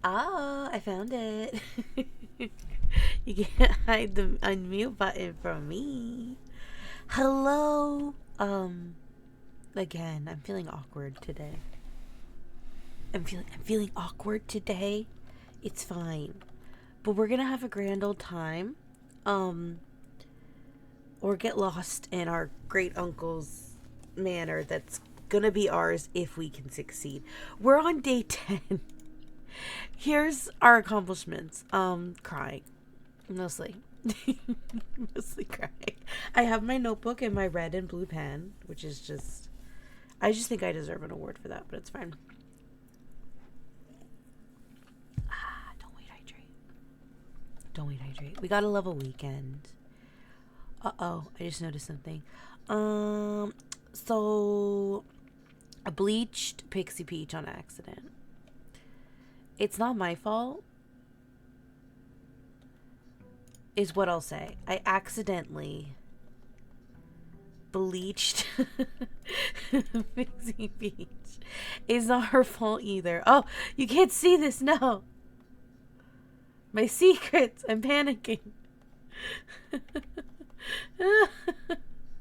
Ah, I found it. You can't hide the unmute button from me. Hello. Again, I'm feeling awkward today. I'm feeling awkward today. It's fine. But we're gonna have a grand old time. Um, or get lost in our great uncle's manor that's gonna be ours if we can succeed. We're on day 10. Here's our accomplishments. Crying. Mostly. Mostly crying. I have my notebook and my red and blue pen, which is just. I just think I deserve an award for that, but it's fine. Don't wait, hydrate. Don't wait, hydrate. We got a level weekend. Uh-oh, I just noticed something. So I bleached Pixie Peach on accident. It's not my fault, is what I'll say. I accidentally bleached Pixie Peach. It's not her fault either. Oh, you can't see this, no. My secrets. I'm panicking.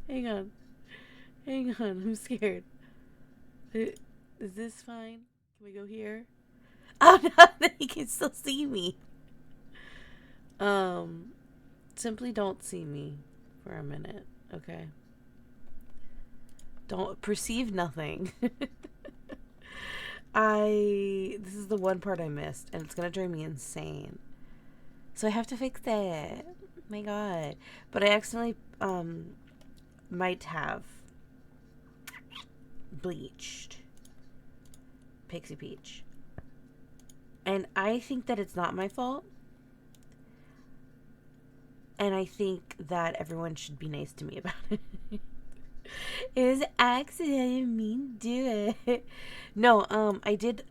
Hang on. Hang on. I'm scared. Is this fine? Can we go here? Oh no, then you can still see me. Um, Simply don't see me for a minute, okay? Don't perceive nothing. This is the one part I missed, and it's gonna drive me insane. So I have to fix it. My God. But I accidentally, might have bleached Pixie Peach. And I think that it's not my fault. And I think that everyone should be nice to me about it. It was an accident. I didn't mean to do it. No, I did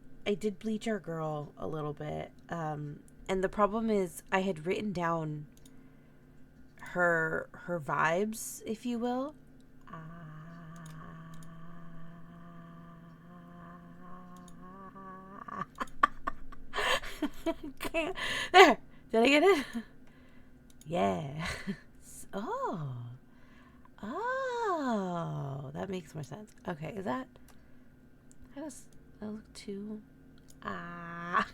bleach our girl a little bit. And the problem is I had written down her vibes, if you will. Can't. There. Did I get it? Yeah. Oh. Oh. That makes more sense. Okay, is that. How does that look too? That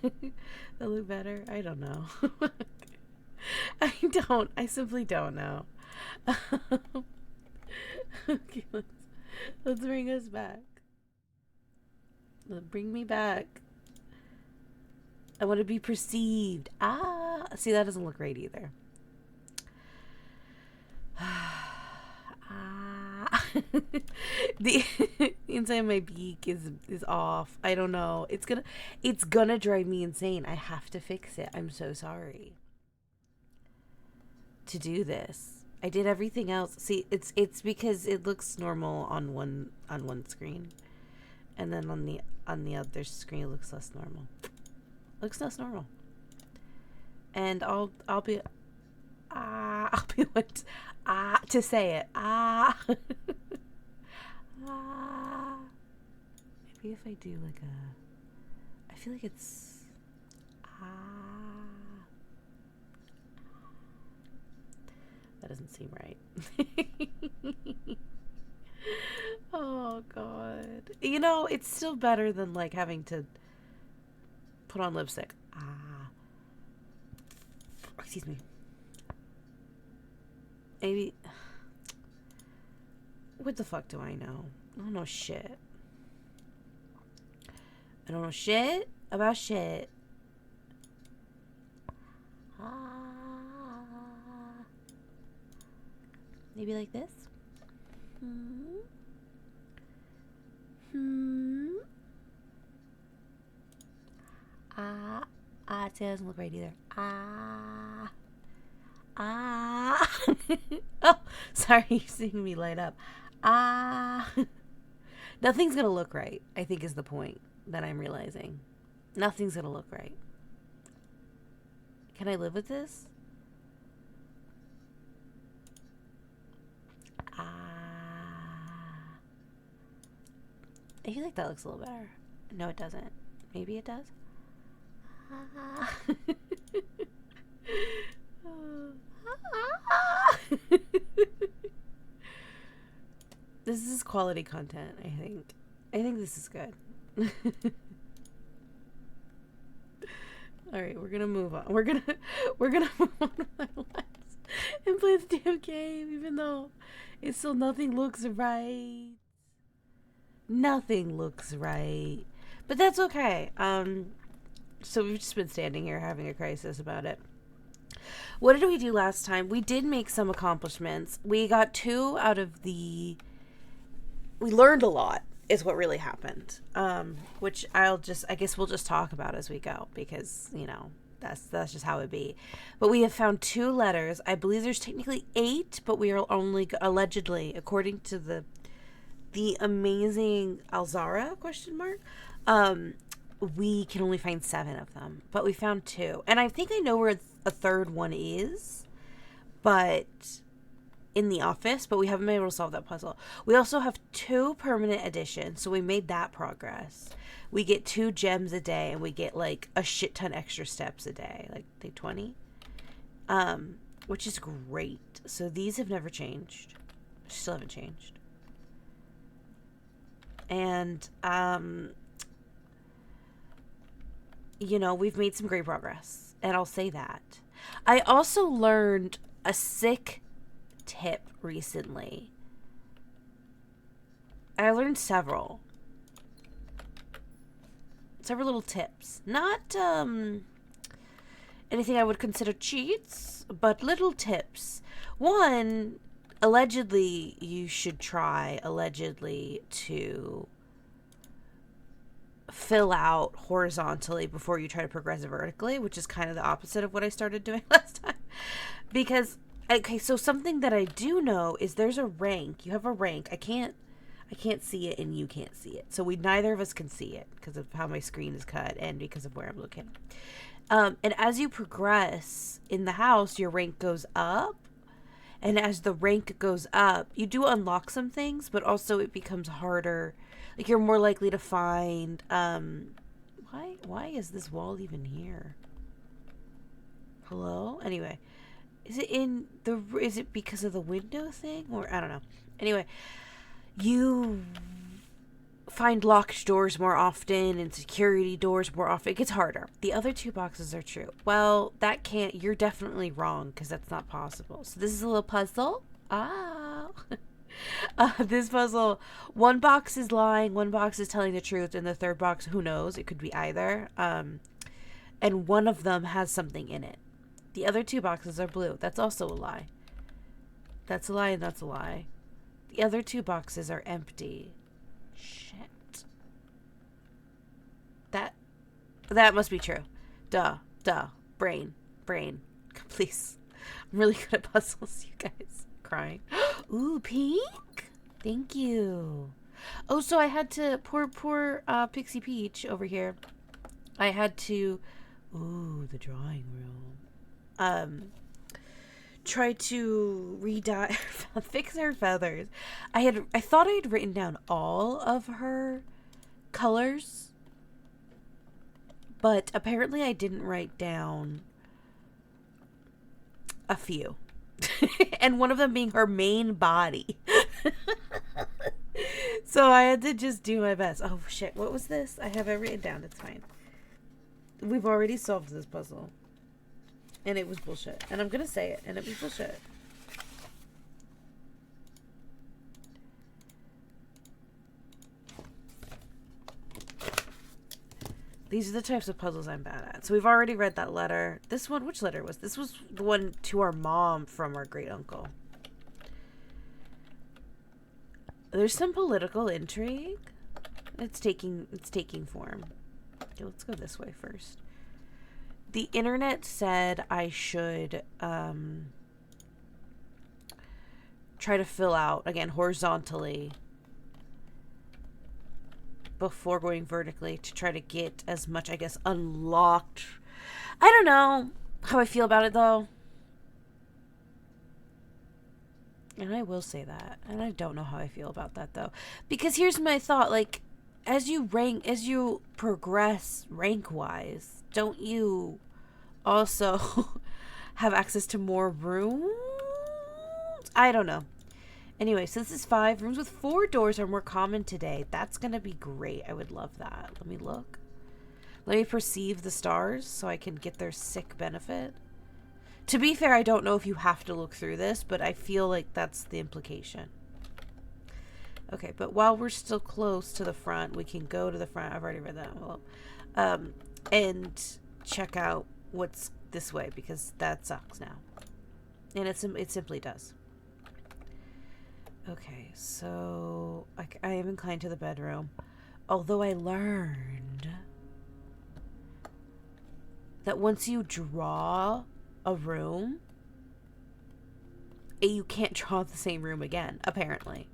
look better? I don't know. I don't. I simply don't know. Okay, let's bring us back. Bring me back. I want to be perceived. See, that doesn't look right either. The inside of my beak is off. I don't know. It's gonna drive me insane. I have to fix it. I'm so sorry to do this. I did everything else. See, it's because it looks normal on one screen, and then on the other screen it looks less normal. Looks less normal. And I'll be I'll be what to say it. Maybe if I do like I feel like it's That doesn't seem right. Oh, God. You know, it's still better than, like, having to put on lipstick. Excuse me. Maybe. What the fuck do I know? I don't know shit. I don't know shit about shit. Maybe like this? It doesn't look right either. Oh, sorry, you're seeing me light up. Nothing's gonna look right, I think is the point that I'm realizing. Nothing's gonna look right. Can I live with this? I feel like that looks a little better. No, it doesn't. Maybe it does. This is quality content, I think. I think this is good. Alright, we're gonna move on. We're gonna move on with our lives and play the damn game, even though it's still nothing looks right. Nothing looks right. But that's okay. So we've just been standing here having a crisis about it. What did we do last time? We did make some accomplishments. We got 2 out of the... We learned a lot, is what really happened. Which I guess we'll just talk about as we go, because, you know, that's just how it be. But we have found 2 letters. I believe there's technically 8, but we are only, allegedly, according to the amazing Alzara ? We can only find 7 of them, but we found 2. And I think I know where a third one is, but in the office, but we haven't been able to solve that puzzle. We also have 2 permanent additions, so we made that progress. We get 2 gems a day, and we get like a shit ton extra steps a day, like I think 20, which is great. So these have never changed, still haven't changed. And you know, we've made some great progress, and I'll say that. I also learned a sick tip recently. I learned several little tips. Not anything I would consider cheats, but little tips. One, allegedly, you should try, to fill out horizontally before you try to progress vertically, which is kind of the opposite of what I started doing last time. Because, okay, so something that I do know is there's a rank. You have a rank. I can't see it, and you can't see it. So neither of us can see it because of how my screen is cut and because of where I'm looking. And as you progress in the house, your rank goes up. And as the rank goes up, you do unlock some things, but also it becomes harder. Like, you're more likely to find, why is this wall even here? Hello? Anyway, is it because of the window thing? Or, I don't know. Anyway, you find locked doors more often and security doors more often. It gets harder. The other 2 boxes are true. Well, you're definitely wrong, because that's not possible. So this is a little puzzle. This puzzle, 1 box is lying, 1 box is telling the truth, and the 3rd box, who knows? It could be either. And one of them has something in it. The other 2 boxes are blue. That's also a lie. That's a lie, and that's a lie. The other 2 boxes are empty. Shit. That must be true. Duh. Brain. Please. I'm really good at puzzles, you guys. Crying. Ooh, pink? Thank you. Oh, so I had to... Poor Pixie Peach over here. I had to... Ooh, the drawing room. Try to re-dye... fix her feathers. I thought I had written down all of her colors, but apparently I didn't write down a few. And one of them being her main body. So I had to just do my best. Oh shit, what was this? I have it written down. It's fine. We've already solved this puzzle. And it was bullshit. And I'm gonna say it. And it was bullshit. These are the types of puzzles I'm bad at. So we've already read that letter. This one, which letter was this? Was the one to our mom from our great uncle. There's some political intrigue. It's taking form. Okay, let's go this way first. The internet said I should try to fill out, again, horizontally before going vertically to try to get as much, I guess, unlocked. I don't know how I feel about it, though. And I will say that. And I don't know how I feel about that, though. Because here's my thought. Like, as you progress rank-wise, don't you also have access to more rooms? I don't know. Anyway, so this is 5. Rooms with 4 doors are more common today. That's going to be great. I would love that. Let me look. Let me perceive the stars so I can get their sick benefit. To be fair, I don't know if you have to look through this, but I feel like that's the implication. Okay, but while we're still close to the front, we can go to the front. I've already read that envelope. And check out what's this way, because that sucks now. And it simply does. Okay, so I am inclined to the bedroom. Although I learned that once you draw a room, you can't draw the same room again, apparently.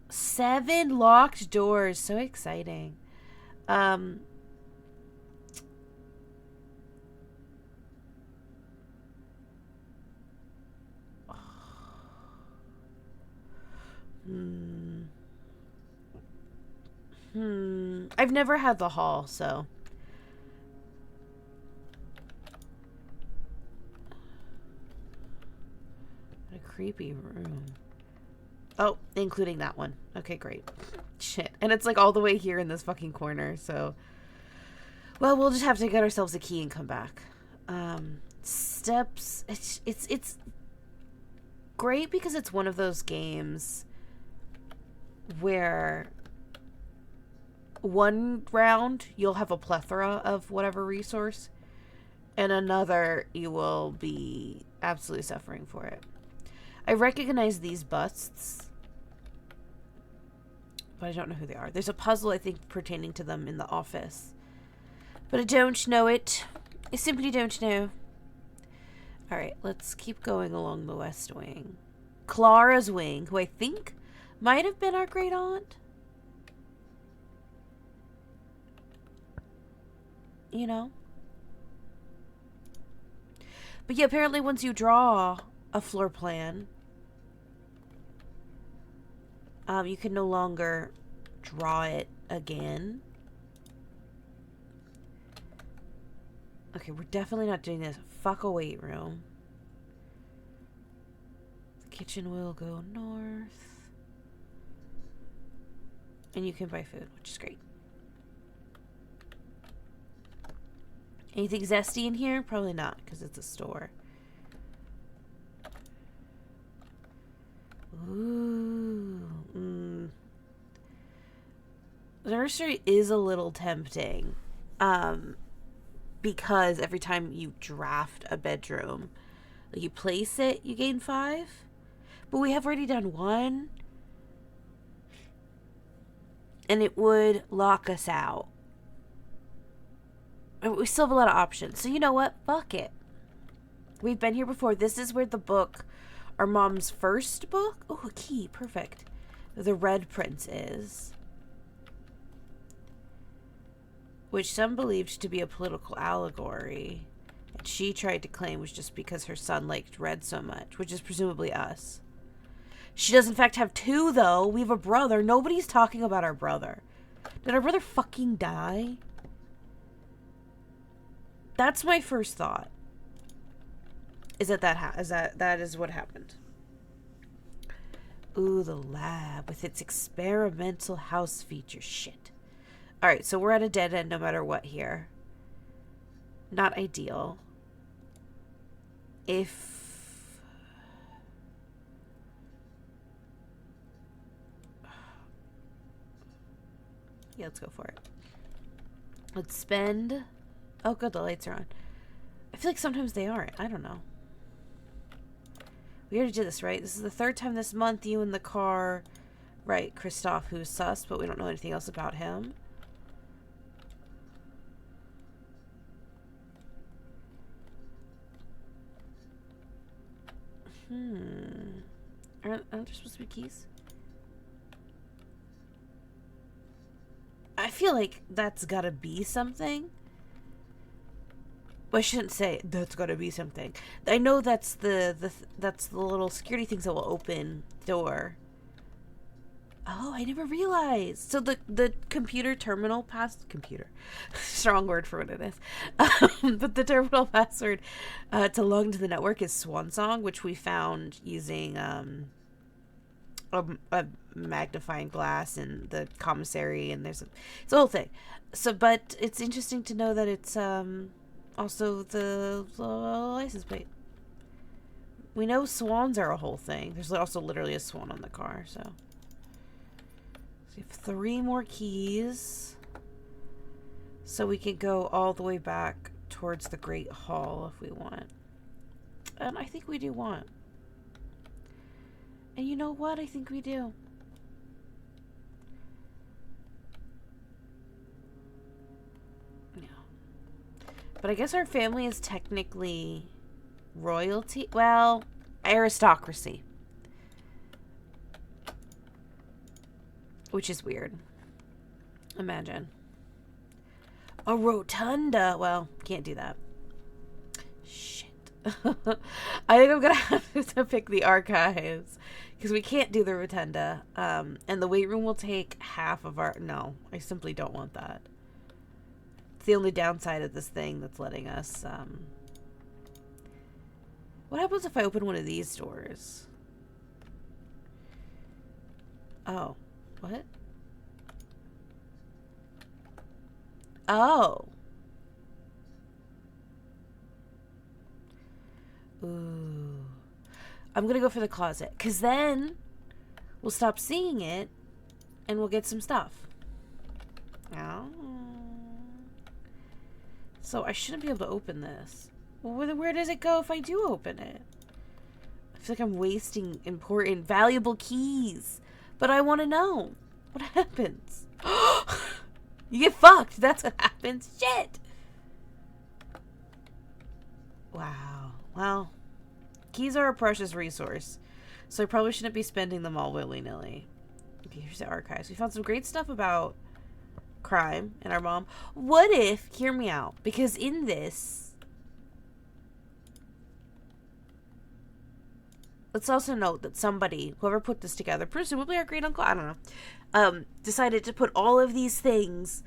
7 locked doors. So exciting. I've never had the hall, so. What a creepy room. Oh, including that one. Okay, great. Shit. And it's like all the way here in this fucking corner, so. Well, we'll just have to get ourselves a key and come back. Steps. It's great because it's one of those games where one round you'll have a plethora of whatever resource, and another you will be absolutely suffering for it. I recognize these busts, but I don't know who they are. There's a puzzle, I think, pertaining to them in the office, but I don't know it. I simply don't know. Alright, let's keep going along the west wing. Clara's wing, who I think might have been our great aunt. You know? But yeah, apparently once you draw a floor plan, you can no longer draw it again. Okay, we're definitely not doing this. Fuck a weight room. The kitchen will go north. And you can buy food, which is great. Anything zesty in here? Probably not, because it's a store. Ooh. The nursery is a little tempting. Because every time you draft a bedroom, like you place it, you gain 5. But we have already done 1. And it would lock us out. And we still have a lot of options. So you know what? Fuck it. We've been here before. This is where the book, our mom's first book. Oh, a key. Perfect. The Red Prince is. Which some believed to be a political allegory. And she tried to claim was just because her son liked red so much. Which is presumably us. She does in fact have 2 though. We have a brother. Nobody's talking about our brother. Did our brother fucking die? That's my first thought. is that is what happened. Ooh, the lab with its experimental house feature. Shit. Alright, so we're at a dead end no matter what here. Not ideal. If... Yeah, let's go for it. Let's spend... Oh, good, the lights are on. I feel like sometimes they aren't. I don't know. We already did this, right? This is the third time this month you in the car. Right, Christoph, who's sus, but we don't know anything else about him. Aren't there supposed to be keys? I feel like that's gotta be something. Well, I shouldn't say that's gotta be something. I know that's the little security things that will open the door. Oh, I never realized. So the computer terminal computer, strong word for what it is. But the terminal password to log into the network is Swansong, which we found using a magnifying glass in the commissary, and it's a whole thing. So, but it's interesting to know that it's also the license plate. We know swans are a whole thing. There's also literally a swan on the car, so. We have 3 more keys. So we can go all the way back towards the Great Hall if we want. And I think we do want. And you know what? I think we do. Yeah. But I guess our family is technically royalty. Well, aristocracy. Which is weird. Imagine. A rotunda. Well, can't do that. Shit. I think I'm gonna have to pick the archives. Because we can't do the rotunda. And the weight room will take half of our... No, I simply don't want that. It's the only downside of this thing that's letting us... What happens if I open one of these doors? Oh. What? Oh. Ooh. I'm gonna go for the closet. Because then we'll stop seeing it and we'll get some stuff. Oh. So I shouldn't be able to open this. Well, where does it go if I do open it? I feel like I'm wasting important, valuable keys. But I want to know. What happens? You get fucked. That's what happens. Shit. Wow. Well, keys are a precious resource. So I probably shouldn't be spending them all willy-nilly. Okay, here's the archives. We found some great stuff about crime and our mom. What if, hear me out, because in this... Let's also note that somebody, whoever put this together, presumably our great uncle, I don't know, decided to put all of these things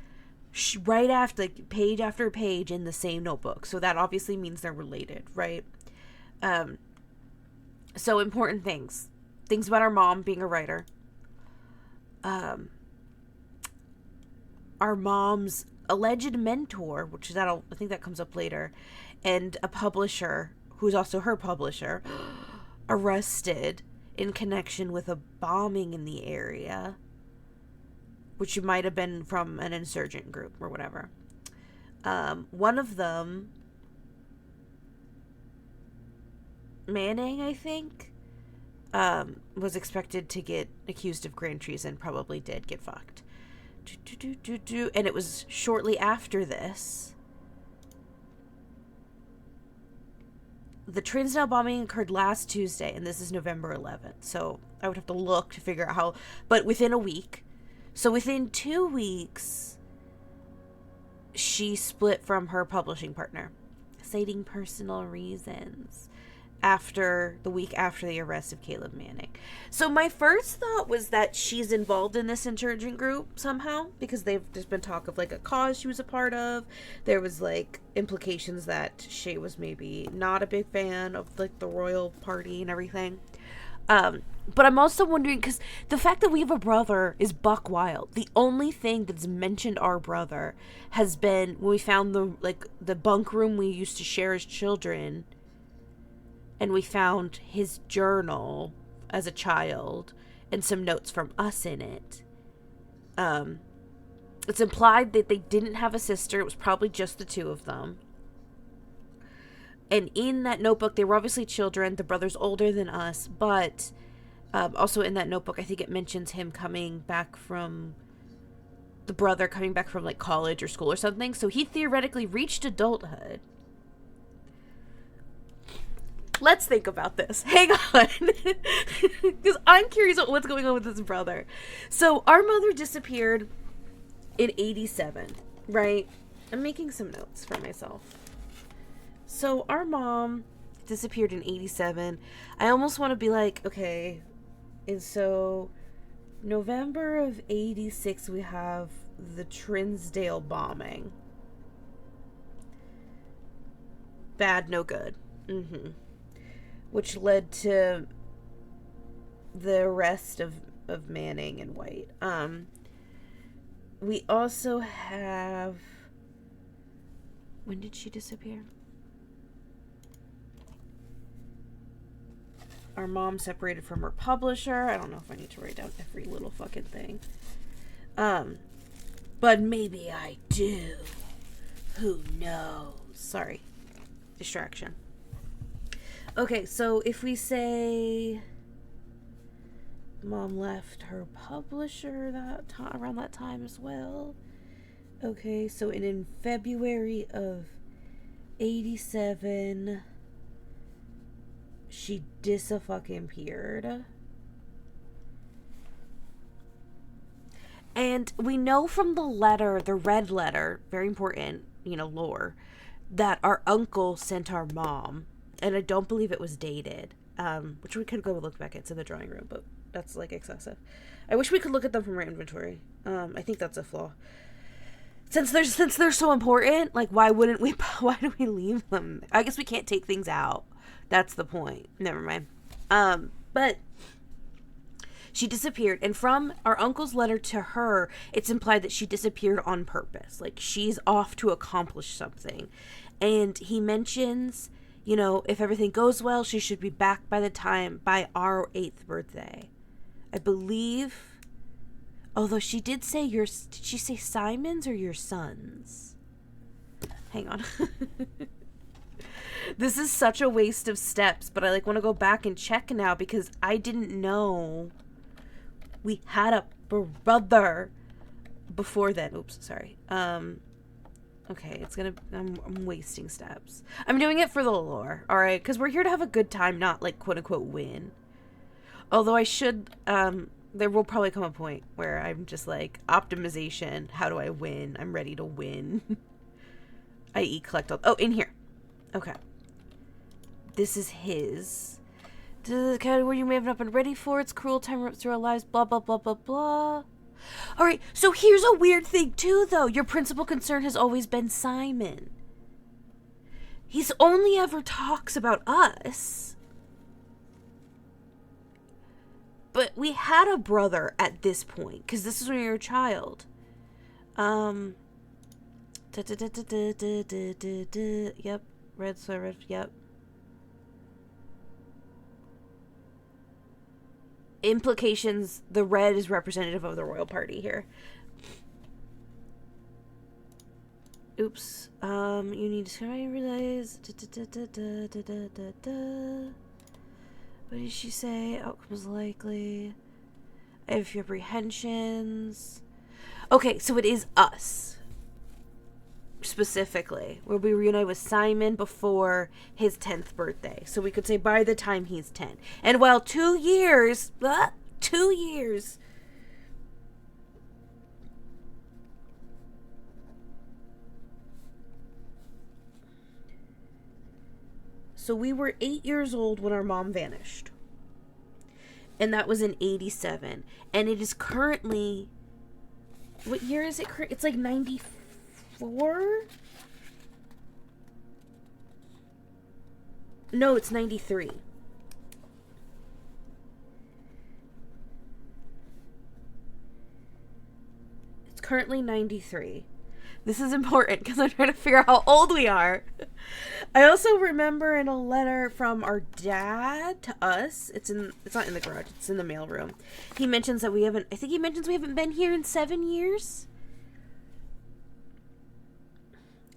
right after, like, page after page in the same notebook. So that obviously means they're related, right? So important things. Things about our mom being a writer. Our mom's alleged mentor, which I think that comes up later, and a publisher, who's also her publisher, arrested in connection with a bombing in the area, which might have been from an insurgent group or whatever. One of them, Manning, I think, was expected to get accused of grand treason, probably did get fucked. And it was shortly after this. The Trinsdale bombing occurred last Tuesday, and this is November 11th. So I would have to look to figure out how, but within a week. So within 2 weeks, she split from her publishing partner, citing personal reasons. after the week after the arrest of Caleb Manning. So my first thought was that she's involved in this insurgent group somehow, because there's been talk of like a cause she was a part of. There was like implications that Shay was maybe not a big fan of like the royal party and everything. But I'm also wondering, because the fact that we have a brother is buck wild. The only thing that's mentioned our brother has been when we found the bunk room we used to share as children, and we found his journal as a child and some notes from us in it. It's implied that they didn't have a sister. It was probably just the two of them. And in that notebook, they were obviously children. The brother's older than us, but also in that notebook, I think it mentions him coming back from like college or school or something. So he theoretically reached adulthood. Let's think about this. Hang on. Because I'm curious about what's going on with this brother. So our mother disappeared in 87, right? I'm making some notes for myself. So our mom disappeared in 87. I almost want to be like, okay, and so November of 86, we have the Trinsdale bombing. Bad, no good. Which led to the arrest of Manning and White. We also have... When did she disappear? Our mom separated from her publisher. I don't know if I need to write down every little fucking thing. But maybe I do. Who knows? Sorry. Distraction. Okay, so if we say mom left her publisher around that time as well. Okay, so in February of 87, she dis-a-fucking-peared. And we know from the letter, the red letter, very important, lore, that our uncle sent our mom. And I don't believe it was dated, which we could go look back into the drawing room, but that's like excessive. I wish we could look at them from our inventory. I think that's a flaw. Since they're so important, like why do we leave them? I guess we can't take things out. That's the point. Never mind. But she disappeared, and from our uncle's letter to her, it's implied that she disappeared on purpose. Like she's off to accomplish something. And he mentions, if everything goes well, she should be back by our 8th birthday. I believe, although she did say did she say Simon's or your son's? Hang on. This is such a waste of steps, but I want to go back and check now because I didn't know we had a brother before then. Oops, sorry. Okay, I'm wasting steps. I'm doing it for the lore, alright? Because we're here to have a good time, not, quote-unquote, win. Although I should, there will probably come a point where I'm just optimization, how do I win? I'm ready to win. I.e. collect all... Oh, in here. Okay. This is his. The category you may have not been ready for. It's cruel. Time rips through our lives. Blah, blah, blah, blah, blah. Alright, so here's a weird thing, too, though. Your principal concern has always been Simon. He's only ever talks about us. But we had a brother at this point, because this is when you were a child. Yep. Red serif, yep. Implications, the red is representative of the royal party here. Oops. You need to realize. What did she say? Outcomes likely. I have a few apprehensions. Okay, so it is us. Specifically, where we reunite with Simon before his 10th birthday. So we could say by the time he's 10. And while 2 years, So we were 8 years old when our mom vanished. And that was in 87. And it is currently... What year is it? It's like 94? No, it's 93. It's currently 93. This is important because I'm trying to figure out how old we are. I also remember in a letter from our dad to us, it's not in the garage, it's in the mailroom. He mentions that we haven't been here in 7 years.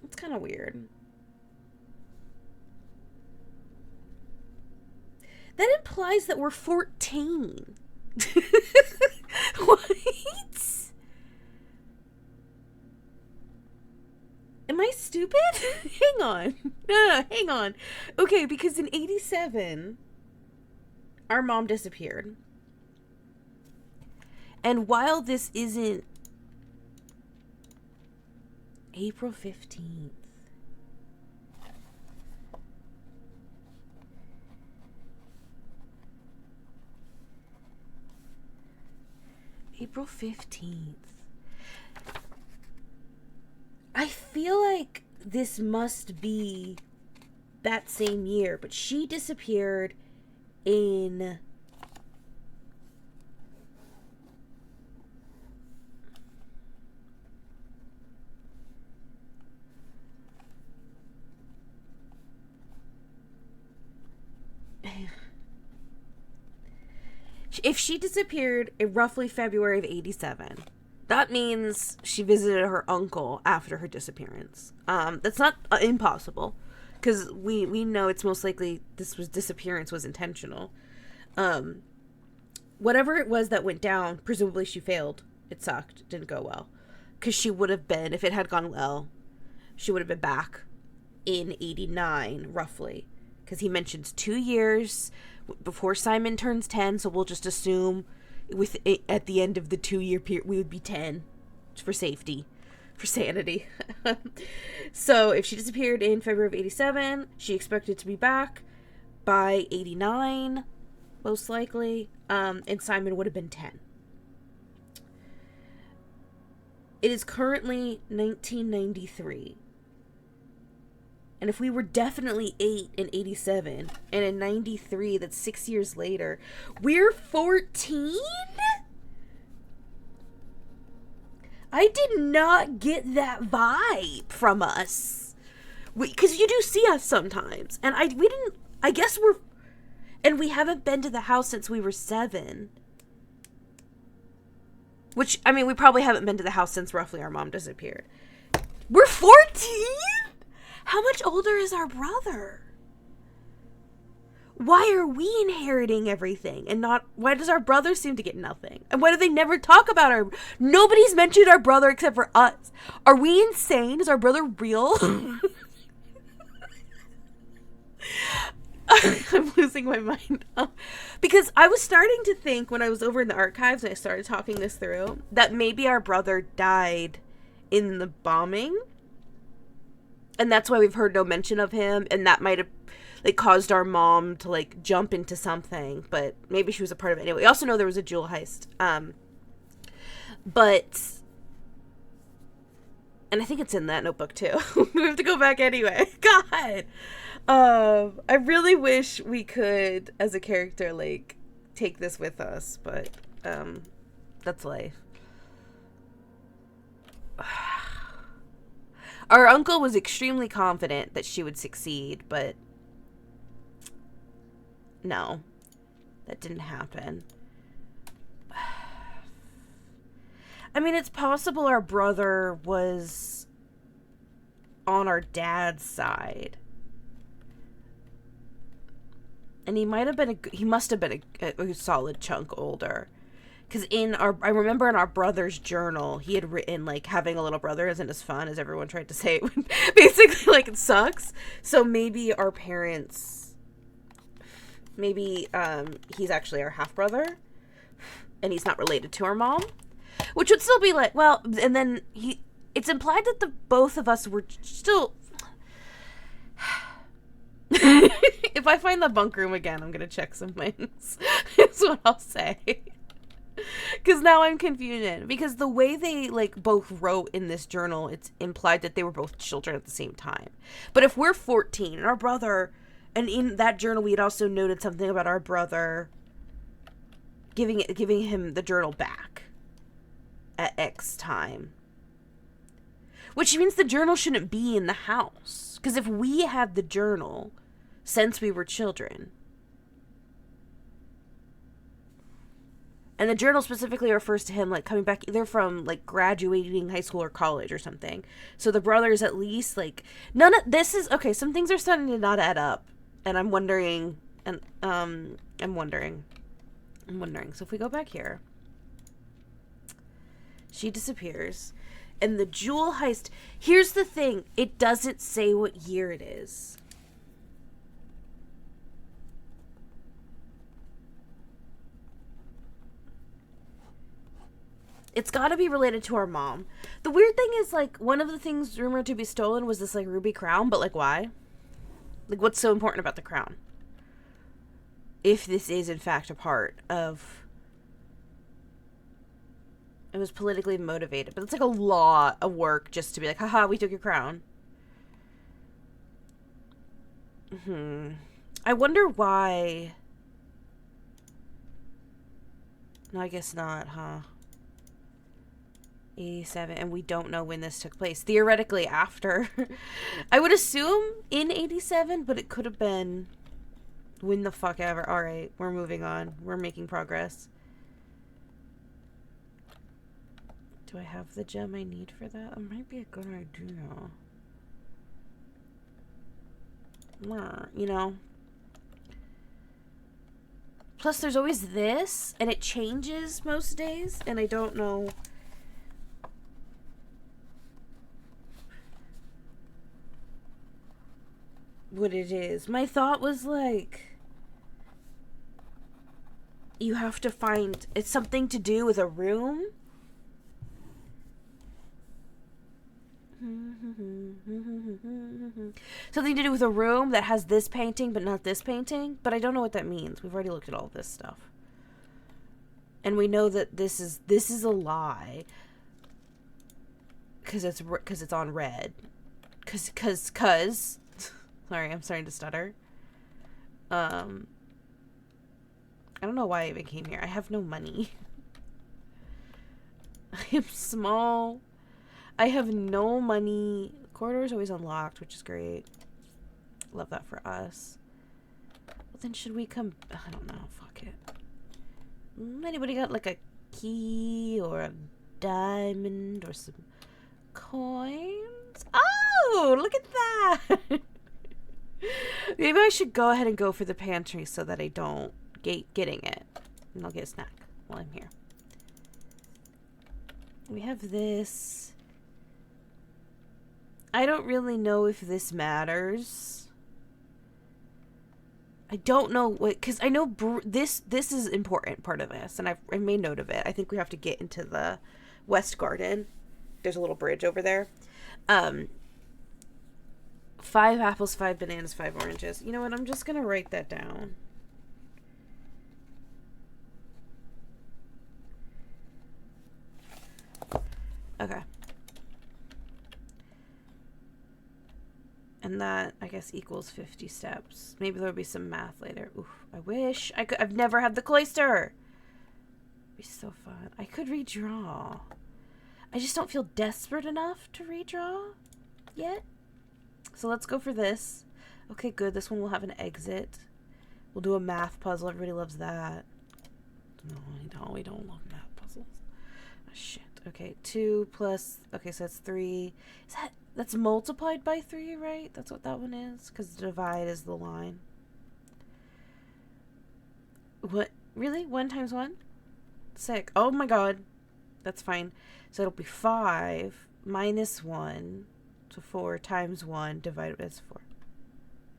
It's kind of weird. That implies that we're 14. What? Am I stupid? Hang on. No, hang on. Okay, because in 87, our mom disappeared. And while this isn't April 15th, April 15th. I feel like this must be that same year, but she disappeared in... If she disappeared in roughly February of 87, that means she visited her uncle after her disappearance. That's not impossible, because we know it's most likely disappearance was intentional. Whatever it was that went down, presumably she failed. It sucked. It didn't go well. Because she would have been, if it had gone well, she would have been back in 89, roughly. Because he mentions 2 years before Simon turns 10, so we'll just assume at the end of the 2-year period we would be 10 for safety, for sanity. So if she disappeared in February of 87, she expected to be back by 89, most likely, and Simon would have been 10. It is currently 1993. And if we were definitely 8 in 87, and in 93, that's 6 years later, we're 14? I did not get that vibe from us. Because you do see us sometimes. And we haven't been to the house since we were 7. Which, I mean, we probably haven't been to the house since roughly our mom disappeared. We're 14? How much older is our brother? Why are we inheriting everything and why does our brother seem to get nothing? And why do they never talk about nobody's mentioned our brother except for us. Are we insane? Is our brother real? I'm losing my mind. Because I was starting to think when I was over in the archives and I started talking this through that maybe our brother died in the bombing. And that's why we've heard no mention of him. And that might have caused our mom to jump into something. But maybe she was a part of it anyway. We also know there was a jewel heist. But... And I think it's in that notebook too. We have to go back anyway. God! I really wish we could, as a character, take this with us. But, that's life. Our uncle was extremely confident that she would succeed, but no, that didn't happen. I mean, it's possible our brother was on our dad's side. And he must have been a solid chunk older. Because I remember in our brother's journal, he had written, having a little brother isn't as fun as everyone tried to say it. Basically, it sucks. So maybe our parents, he's actually our half-brother, and he's not related to our mom. Which would still be and then it's implied that the both of us were still... If I find the bunk room again, I'm gonna check some things. Is what I'll say. Because now I'm confused. Because the way they, like, both wrote in this journal, it's implied that they were both children at the same time. But if we're 14, and our brother... And in that journal, we had also noted something about our brother giving him the journal back at X time. Which means the journal shouldn't be in the house. Because if we had the journal since we were children... And the journal specifically refers to him, like, coming back either from, like, graduating high school or college or something. So the brothers at least, like... None of... This is... Okay, some things are starting to not add up. And I'm wondering... And, I'm wondering. So if we go back here... She disappears. And the jewel heist... Here's the thing. It doesn't say what year it is. It's got to be related to our mom. The weird thing is, like, one of the things rumored to be stolen was this, like, ruby crown. But, like, why? Like, what's so important about the crown? If this is, in fact, a part of... It was politically motivated. But it's, like, a lot of work just to be like, haha, we took your crown. I wonder why... No, I guess not, huh? 87, and we don't know when this took place. Theoretically, after. I would assume in 87, but it could have been when the fuck ever. Alright, we're moving on. We're making progress. Do I have the gem I need for that? It might be a good idea. You know? Plus, there's always this, and it changes most days, and I don't know... what it is. My thought was like, you have to find, it's something to do with a room. Something to do with a room that has this painting but not this painting, but I don't know what that means. We've already looked at all this stuff. And we know that this is a lie. Cuz it's on red. Cuz sorry, I'm starting to stutter. I don't know why I even came here. I have no money. I am small. I have no money. Corridor is always unlocked, which is great. Love that for us. Well, then should we come... I don't know. Fuck it. Anybody got like a key or a diamond or some coins? Oh, look at that. Maybe I should go ahead and go for the pantry so that I don't getting it. And I'll get a snack while I'm here. We have this. I don't really know if this matters. I don't know what, because I know this is important part of this, and I made note of it. I think we have to get into the West Garden. There's a little bridge over there. 5 apples, 5 bananas, 5 oranges. You know what? I'm just going to write that down. Okay. And that, I guess, equals 50 steps. Maybe there'll be some math later. Oof, I wish I could. I've never had the cloister. It'd be so fun. I could redraw. I just don't feel desperate enough to redraw yet. So let's go for this. Okay, good. This one will have an exit. We'll do a math puzzle. Everybody loves that. No, we don't love math puzzles. Oh, shit. Okay, 2 plus... Okay, so that's 3. Is that... That's multiplied by 3, right? That's what that one is? Because divide is the line. What? Really? 1 times 1? Sick. Oh my god. That's fine. So it'll be 5 minus 1. So 4 times 1 divided by 4.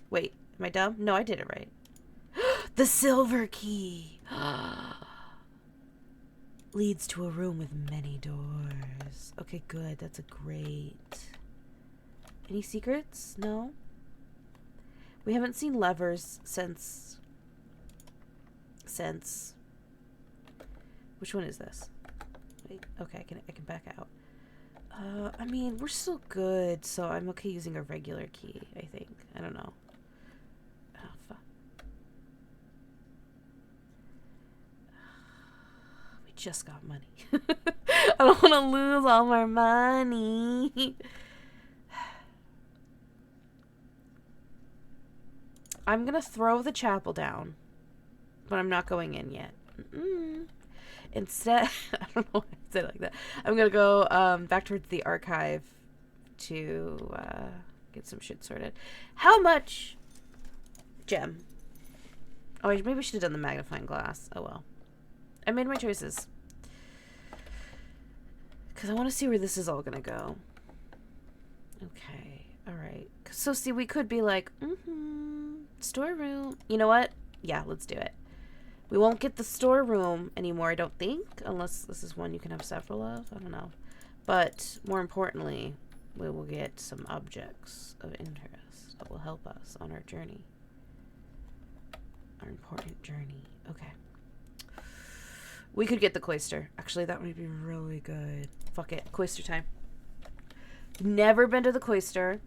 Wait, am I dumb? No, I did it right. The silver key leads to a room with many doors. Okay, good. That's a great... Any secrets? No? We haven't seen levers since... Which one is this? Wait, okay, I can back out. I mean, we're still good, so I'm okay using a regular key, I think. I don't know. Oh, fuck. We just got money. I don't want to lose all our money. I'm gonna throw the chapel down, but I'm not going in yet. Instead, I don't know why I said it like that. I'm gonna go back towards the archive to get some shit sorted. How much? Gem. Oh, maybe I should have done the magnifying glass. Oh well. I made my choices. Because I want to see where this is all gonna go. Okay. Alright. So, see, we could be like, storeroom. You know what? Yeah, let's do it. We won't get the storeroom anymore, I don't think. Unless this is one you can have several of. I don't know. But, more importantly, we will get some objects of interest that will help us on our journey. Our important journey. Okay. We could get the cloister. Actually, that would be really good. Fuck it. Cloister time. Never been to the cloister.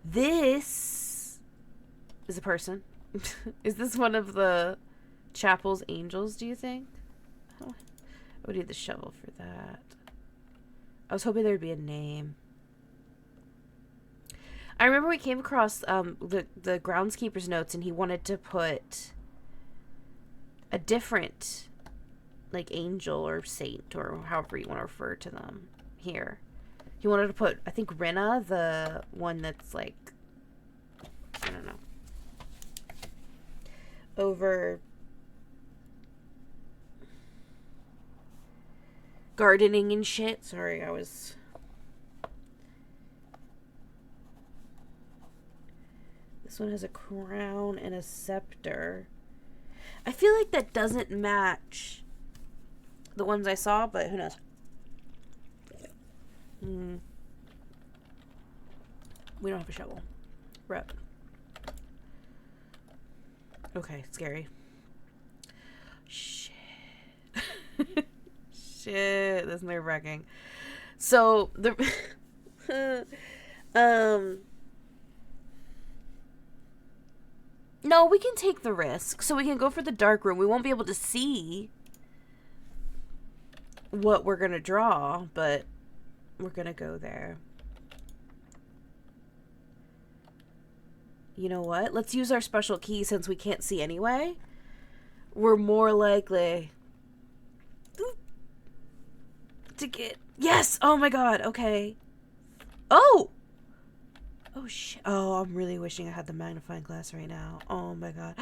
This is a person. Is this one of the chapel's angels, do you think? Oh, I would need the shovel for that. I was hoping there would be a name. I remember we came across the groundskeeper's notes, and he wanted to put a different, like, angel or saint, or however you want to refer to them here. He wanted to put, I think, Rinna, the one that's, like, I don't know, over gardening and shit. Sorry, I was... This one has a crown and a scepter. I feel like that doesn't match the ones I saw, but who knows? We don't have a shovel. Rep. Okay, scary. Shit. Shit, that's nerve-wracking. So, the... No, we can take the risk. So we can go for the dark room. We won't be able to see what we're gonna draw, but we're gonna go there. You know what? Let's use our special key since we can't see anyway. We're more likely to get... Yes! Oh my god, okay. Oh! Oh shit. Oh, I'm really wishing I had the magnifying glass right now. Oh my god.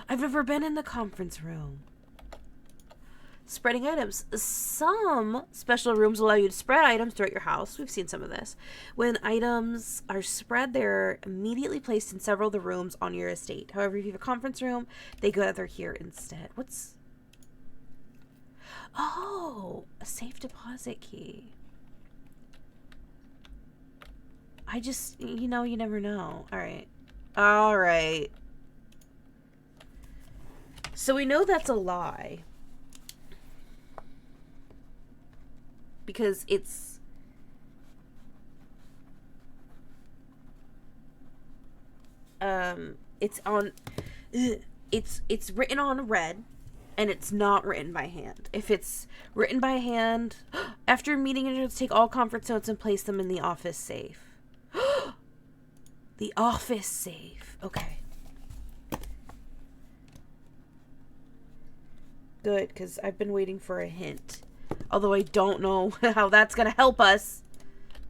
I've never been in the conference room. Spreading items. Some special rooms allow you to spread items throughout your house. We've seen some of this. When items are spread, they're immediately placed in several of the rooms on your estate. However, if you have a conference room, they gather here instead. What's... Oh, a safe deposit key. I just, you know, you never know. Alright. Alright. So we know that's a lie. Because it's... It's on... It's written on red. And it's not written by hand. If it's written by hand... After a meeting, you take all conference notes and place them in the office safe. The office safe. Okay. Good, because I've been waiting for a hint. Although I don't know how that's going to help us.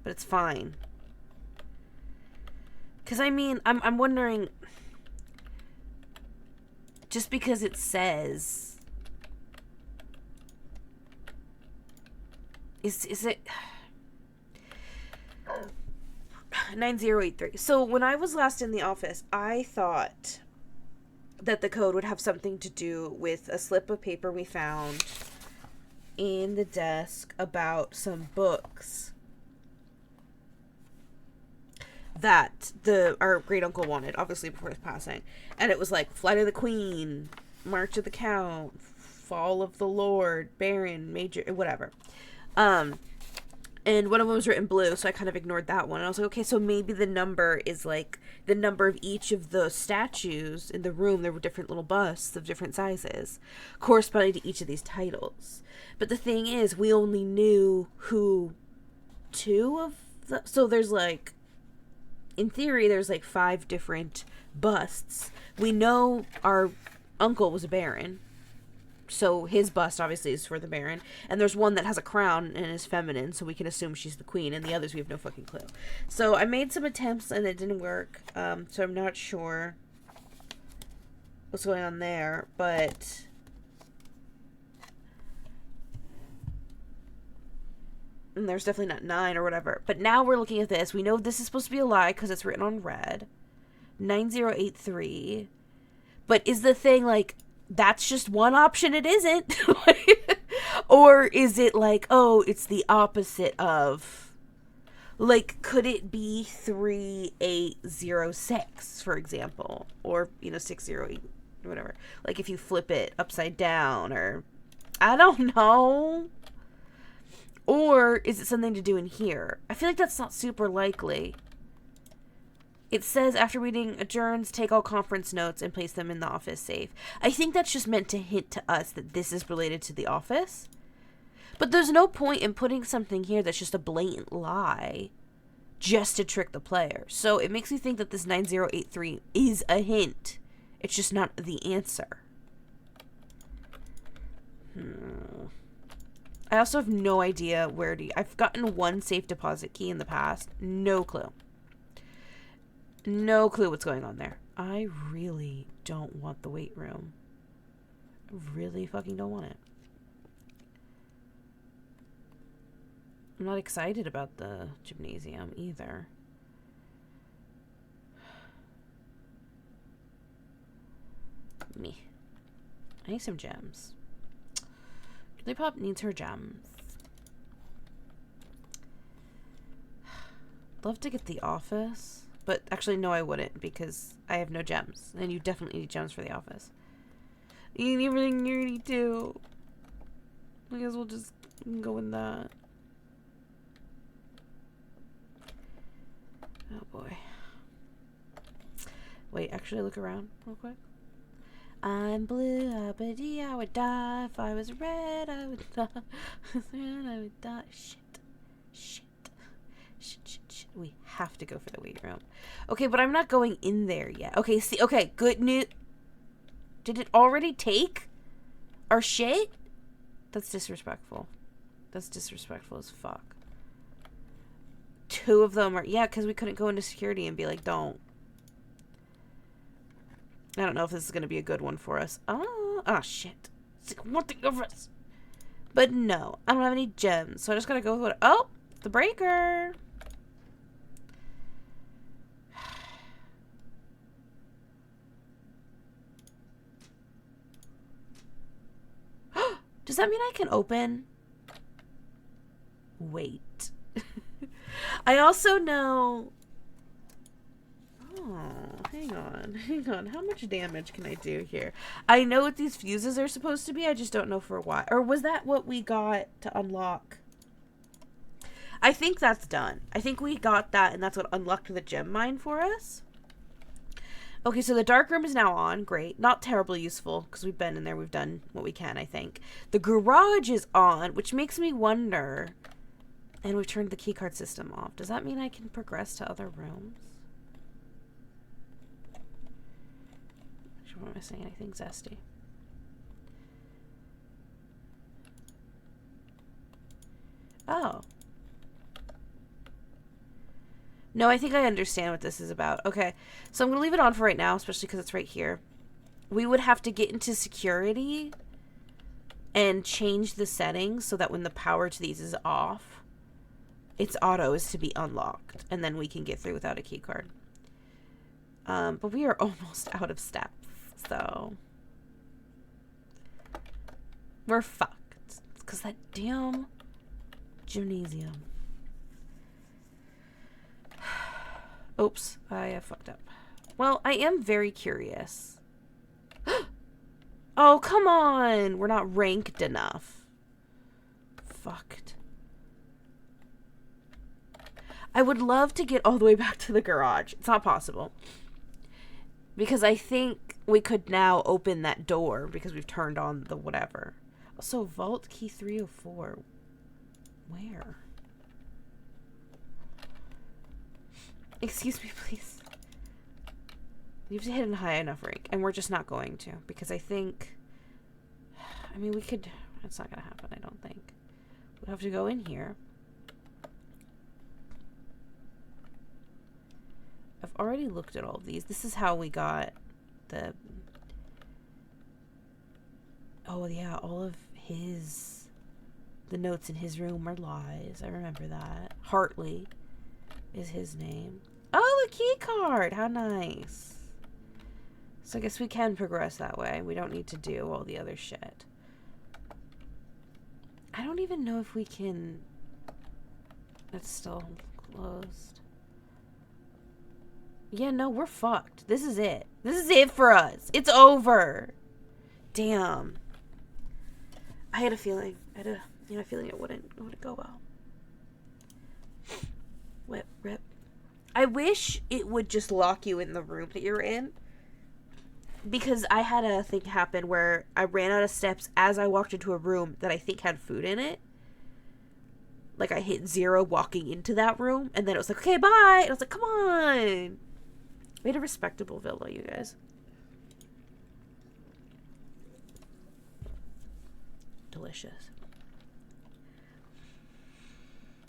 But it's fine. Because, I mean, I'm wondering... Just because it says... Is it... 9083. So when I was last in the office, I thought that the code would have something to do with a slip of paper we found in the desk about some books that our great uncle wanted, obviously before his passing. And it was like Flight of the Queen, March of the Count, Fall of the Lord, Baron, Major, whatever. And one of them was written blue, so I kind of ignored that one. And I was like, okay, so maybe the number is like the number of each of the statues in the room. There were different little busts of different sizes corresponding to each of these titles. But the thing is, we only knew who two of the... So there's like, in theory, there's like 5 different busts. We know our uncle was a baron. So his bust obviously is for the Baron. And there's one that has a crown and is feminine, so we can assume she's the queen. And the others we have no fucking clue. So I made some attempts and it didn't work. So I'm not sure what's going on there. But and there's definitely not 9 or whatever. But now we're looking at this. We know this is supposed to be a lie because it's written on red. 9083. But is the thing like... that's just one option it isn't? Or is it like, oh, it's the opposite of... like, could it be 3806, for example? Or, 608, whatever. Like, if you flip it upside down, or... I don't know. Or is it something to do in here? I feel like that's not super likely. It says, after reading adjourns, take all conference notes and place them in the office safe. I think that's just meant to hint to us that this is related to the office. But there's no point in putting something here that's just a blatant lie just to trick the player. So it makes me think that this 9083 is a hint. It's just not the answer. I also have no idea where to... I've gotten one safe deposit key in the past. No clue. No clue what's going on there. I really don't want the weight room. I really fucking don't want it. I'm not excited about the gymnasium either. Me. I need some gems. Lilipop needs her gems. Love to get the office. But actually, no, I wouldn't, because I have no gems. And you definitely need gems for the office. You need everything you need to. I guess we'll just go with that. Oh, boy. Wait, actually, look around real quick. I'm blue, I would die. If I was red, I would die. I would die. Shit. We have to go for the weight room. Okay, but I'm not going in there yet. Okay, see, okay, good news. Did it already take our shit? That's disrespectful. That's disrespectful as fuck. 2 of them are, yeah, because we couldn't go into security and be like, don't. I don't know if this is going to be a good one for us. Oh, shit. It's like one thing over us. But no, I don't have any gems, so I just gotta go with what, oh, the breaker. Does that mean I can open? Wait. I also know... oh, hang on. How much damage can I do here? I know what these fuses are supposed to be. I just don't know for why. Or was that what we got to unlock? I think that's done. I think we got that, and that's what unlocked the gem mine for us. Okay, so the dark room is now on. Great. Not terribly useful, because we've been in there. We've done what we can, I think. The garage is on, which makes me wonder... and we've turned the keycard system off. Does that mean I can progress to other rooms? Actually, am I saying anything zesty? Oh. No, I think I understand what this is about. Okay, so I'm going to leave it on for right now, especially because it's right here. We would have to get into security and change the settings so that when the power to these is off, its auto is to be unlocked, and then we can get through without a key card. But we are almost out of steps, so we're fucked. It's because that damn gymnasium. Oops, I fucked up. Well, I am very curious. Oh, come on! We're not ranked enough. Fucked. I would love to get all the way back to the garage. It's not possible. Because I think we could now open that door because we've turned on the whatever. So, vault key 304. Where? Excuse me, please. You have to hit a high enough rank, and we're just not going to, because I think, I mean, we could, it's not going to happen, I don't think. We'd have to go in here. I've already looked at all of these. This is how we got the, oh yeah, all of his, the notes in his room are lies. I remember that. Hartley is his name. Oh, a key card! How nice. So I guess we can progress that way. We don't need to do all the other shit. I don't even know if we can... It's still closed. Yeah, no, we're fucked. This is it. This is it for us. It's over. Damn. I had a feeling. I had a feeling it wouldn't go well. Whip, rip. I wish it would just lock you in the room that you're in. Because I had a thing happen where I ran out of steps as I walked into a room that I think had food in it. Like, I hit 0 walking into that room, and then it was like, okay, bye! And I was like, come on! We had a respectable villa, you guys. Delicious.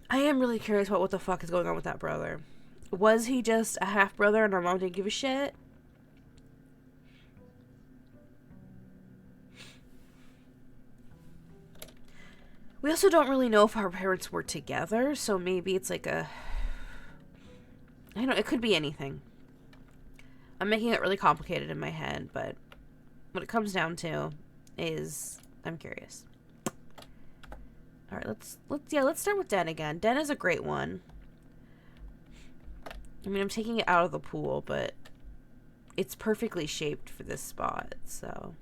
I am really curious about what the fuck is going on with that brother. Was he just a half-brother and our mom didn't give a shit? We also don't really know if our parents were together, so maybe it's like a... I don't know, it could be anything. I'm making it really complicated in my head, but what it comes down to is I'm curious. Alright, let's start with Den again. Den is a great one. I mean, I'm taking it out of the pool, but it's perfectly shaped for this spot, so...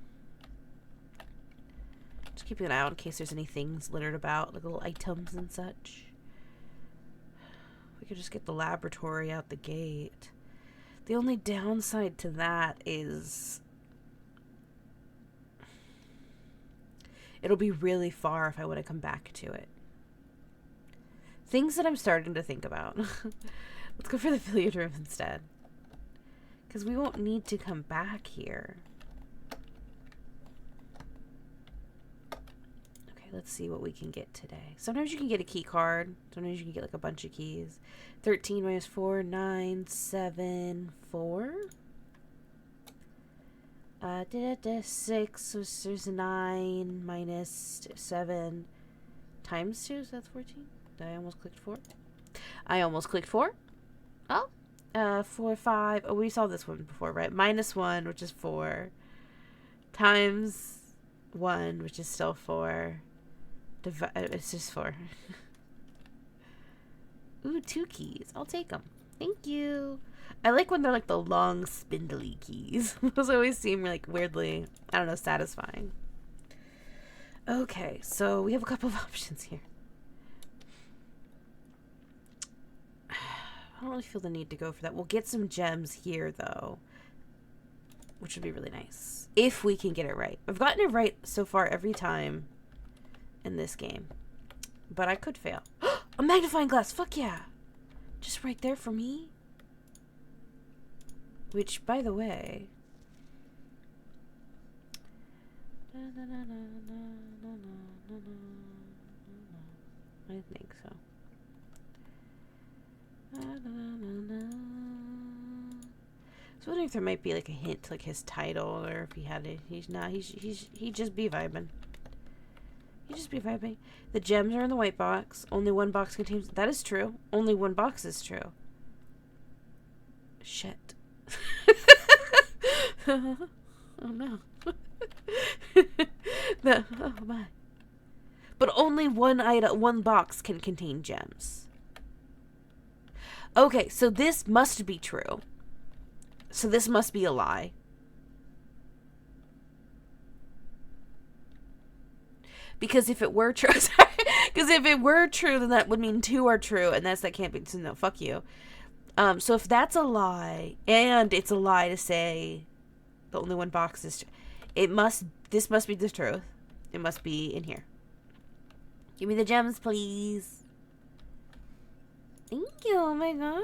Just keeping an eye out in case there's any things littered about, like little items and such. We could just get the laboratory out the gate. The only downside to that is... it'll be really far if I want to come back to it. Things that I'm starting to think about. Let's go for the billiard room instead. Because we won't need to come back here. Let's see what we can get today. Sometimes you can get a key card. Sometimes you can get like a bunch of keys. 13 minus 4, 9, 7, 4. 6, so there's 9 minus 7 times 2, so that's 14. Did I almost clicked 4? I almost clicked 4. Oh. 4, 5. Oh, we saw this one before, right? Minus 1, which is 4. Times 1, which is still 4. It's just 4. Ooh, 2 keys. I'll take them. Thank you. I like when they're like the long, spindly keys. Those always seem like weirdly, I don't know, satisfying. Okay, so we have a couple of options here. I don't really feel the need to go for that. We'll get some gems here, though, which would be really nice. If we can get it right. I've gotten it right so far every time in this game, but I could fail. A magnifying glass, fuck yeah, just right there for me. Which, by the way, I think so. I was wondering if there might be like a hint to like his title, or if he had it. He'd just be vibing. You just be vibing. The gems are in the white box. Only one box contains... That is true. Only one box is true. Shit. Oh no. Oh my. But only one box can contain gems. Okay, so this must be true. So this must be a lie. Because if it were true, because if it were true, then that would mean 2 are true, and that can't be. So no, fuck you. So if that's a lie, and it's a lie to say the only one box is, this must be the truth. It must be in here. Give me the gems, please. Thank you. Oh my gosh.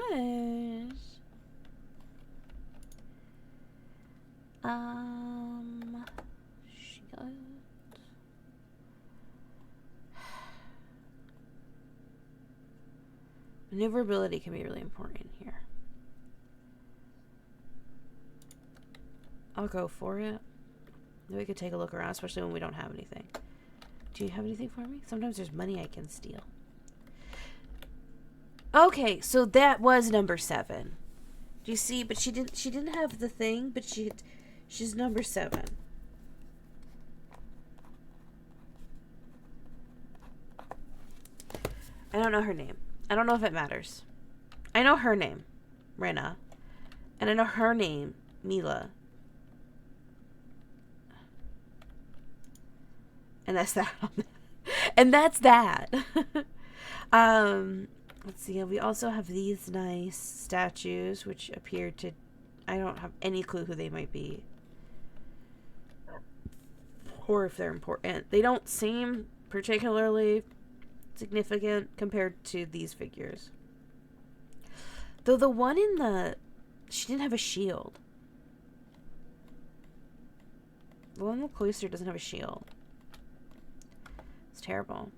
Shit. Maneuverability can be really important here. I'll go for it. Maybe we could take a look around, especially when we don't have anything. Do you have anything for me? Sometimes there's money I can steal. Okay, so that was number 7. Do you see? But she didn't have the thing, but she's number 7. I don't know her name. I don't know if it matters. I know her name, Rena. And I know her name, Mila. And that's that. And that's that. Let's see. We also have these nice statues, which appear to... I don't have any clue who they might be. Or if they're important. They don't seem particularly significant compared to these figures. Though the one in the... She didn't have a shield. The one in the cloister doesn't have a shield. It's terrible.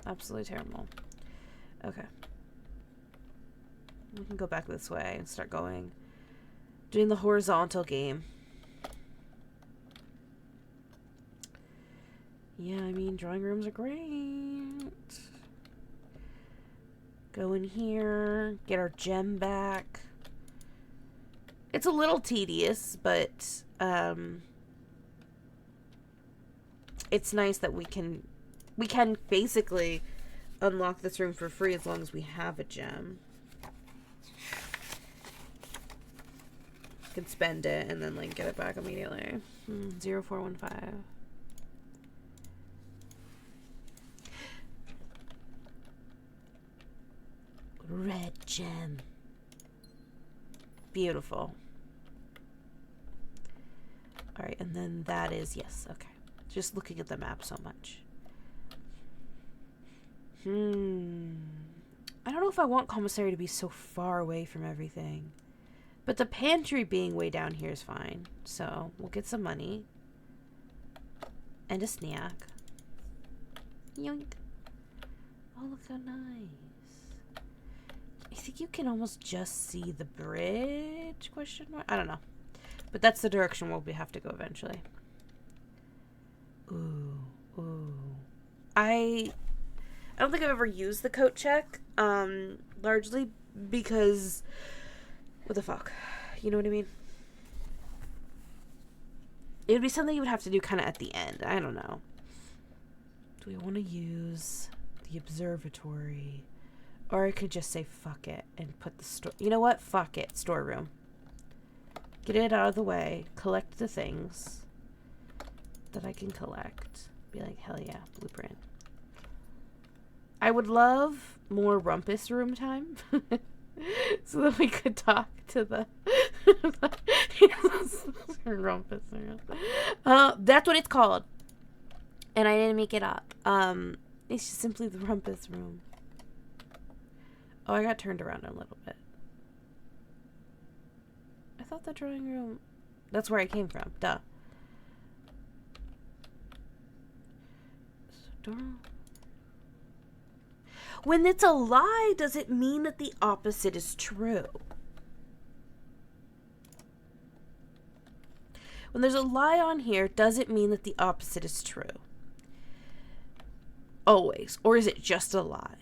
Absolutely terrible. Okay. We can go back this way and start going. Doing the horizontal game. Yeah, I mean, drawing rooms are great. Go in here. Get our gem back. It's a little tedious, but it's nice that we can basically unlock this room for free as long as we have a gem. Can spend it and then like get it back immediately. 0415. Red gem. Beautiful. Alright, and then that is, yes, okay. Just looking at the map so much. I don't know if I want commissary to be so far away from everything. But the pantry being way down here is fine. So, we'll get some money. And a snack. Yoink. Oh, look how nice. I think you can almost just see the bridge? Question mark? I don't know. But that's the direction we'll have to go eventually. Ooh. Ooh. I don't think I've ever used the coat check. Largely because... What the fuck? You know what I mean? It would be something you would have to do kind of at the end. I don't know. Do we want to use the observatory? Or I could just say fuck it and put the store... You know what? Fuck it. Storeroom. Get it out of the way. Collect the things that I can collect. Be like, hell yeah. Blueprint. I would love more rumpus room time. So that we could talk to the rumpus room. That's what it's called. And I didn't make it up. It's just simply the rumpus room. Oh, I got turned around a little bit. I thought the drawing room... That's where I came from. Duh. When it's a lie, does it mean that the opposite is true? When there's a lie on here, does it mean that the opposite is true? Always. Or is it just a lie?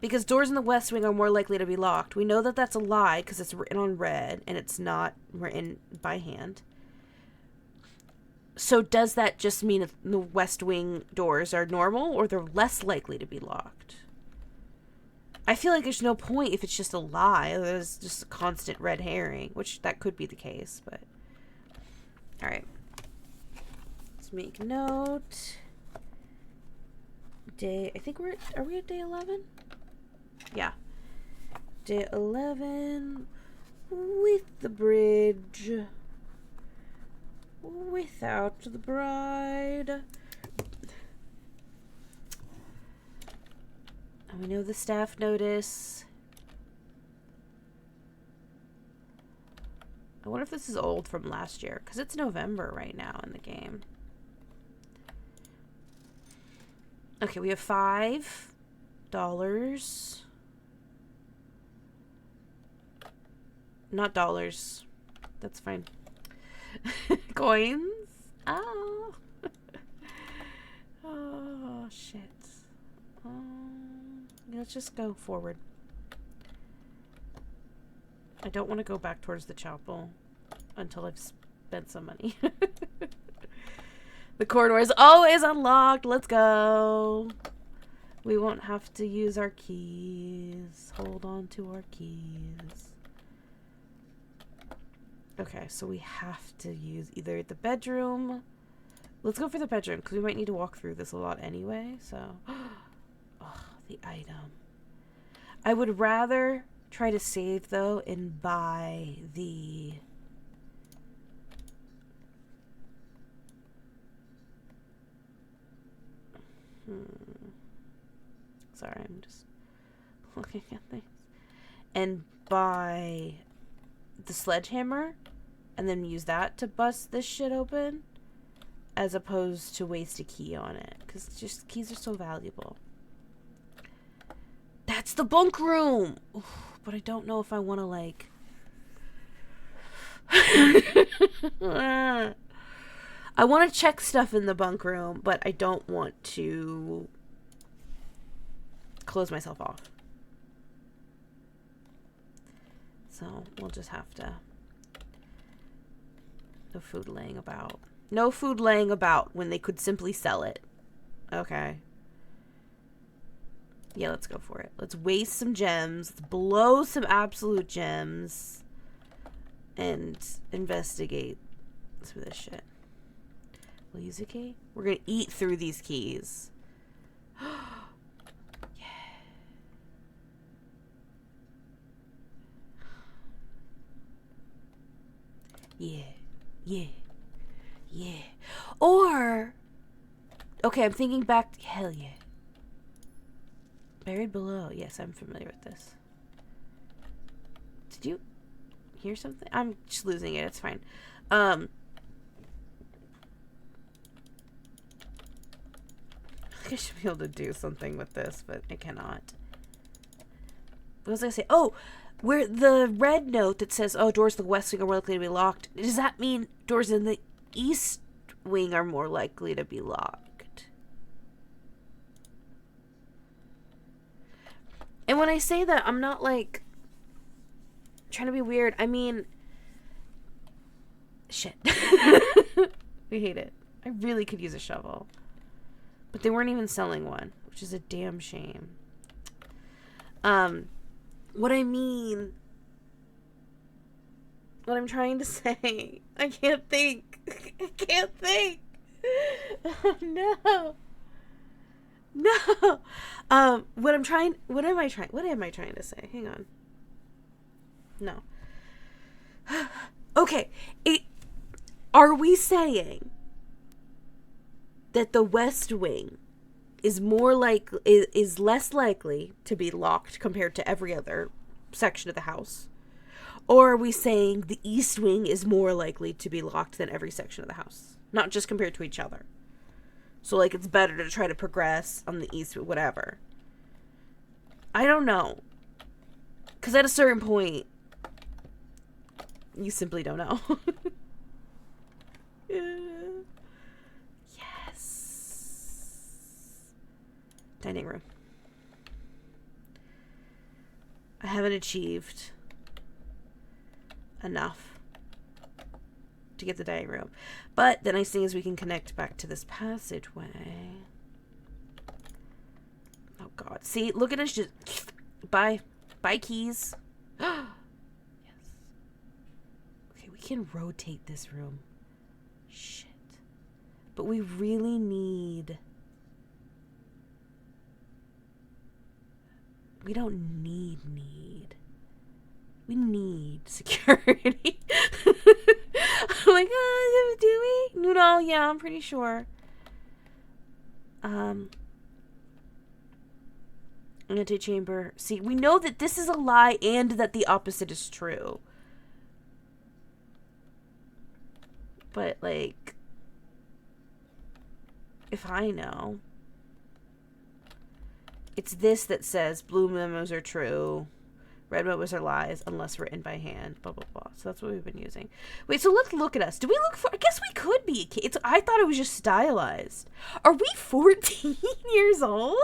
Because doors in the West Wing are more likely to be locked. We know that that's a lie because it's written on red and it's not written by hand. So does that just mean that the West Wing doors are normal or they're less likely to be locked? I feel like there's no point if it's just a lie. There's just a constant red herring, which that could be the case, but... Alright. Let's make a note. Day... I think are we at day 11? Yeah. Day 11 with the bridge. Without the bride. And we know the staff notice. I wonder if this is old from last year, because it's November right now in the game. Okay, we have $5. Not dollars. That's fine. Coins. Oh. Oh, shit. Let's just go forward. I don't want to go back towards the chapel until I've spent some money. The corridor is always unlocked. Let's go. We won't have to use our keys. Hold on to our keys. Okay, so we have to use either the bedroom. Let's go for the bedroom, because we might need to walk through this a lot anyway, so... Oh, the item. I would rather try to save, though, and buy the... Sorry, I'm just looking at things. And buy the sledgehammer, and then use that to bust this shit open, as opposed to waste a key on it, because just keys are so valuable. That's the bunk room! Oof, but I don't know if I want to, like... I want to check stuff in the bunk room, but I don't want to close myself off. So we'll just have to... No food laying about. No food laying about when they could simply sell it. Okay. Yeah, let's go for it. Let's waste some gems. Let's blow some absolute gems. And investigate through this shit. We'll use a key. We're going to eat through these keys. Yeah. Yeah. Yeah. Or, okay, I'm thinking back. Hell yeah. Buried below. Yes, I'm familiar with this. Did you hear something? I'm just losing it. It's fine. I should be able to do something with this, but I cannot. What was I going to say? Oh, where the red note that says, oh, doors in the west wing are more likely to be locked. Does that mean doors in the east wing are more likely to be locked? And when I say that, I'm not like trying to be weird. I mean, shit. We hate it. I really could use a shovel. But they weren't even selling one, which is a damn shame. What I mean, what I'm trying to say, I can't think. I can't think. Oh, no. No. What am I trying to say? Hang on. No. Okay. Are we saying that the West Wing is less likely to be locked compared to every other section of the house? Or are we saying the East Wing is more likely to be locked than every section of the house? Not just compared to each other. So, like, it's better to try to progress on the East, whatever. I don't know. Because at a certain point, you simply don't know. Yes. Dining room. I haven't achieved enough to get the dining room. But the nice thing is we can connect back to this passageway. Oh, God. See, look at us just Bye. Bye, keys. Yes. Okay, we can rotate this room. Shit. But we really need... We don't need. We need security. I'm like, do we? No, yeah, I'm pretty sure. Antechamber. See, we know that this is a lie and that the opposite is true. But, like, if I know, it's this that says blue memos are true, red memos are lies, unless written by hand, blah, blah, blah. So that's what we've been using. Wait, so let's look at us. Do we look for... I guess we could be a kid. I thought it was just stylized. Are we 14 years old?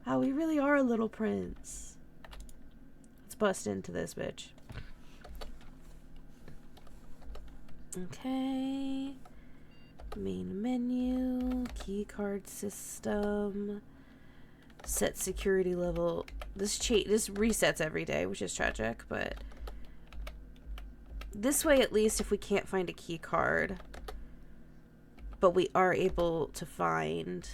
Oh, we really are a little prince. Let's bust into this bitch. Okay. Main menu. Key card system. Set security level. This resets every day, which is tragic, but... This way, at least, if we can't find a key card. But we are able to find...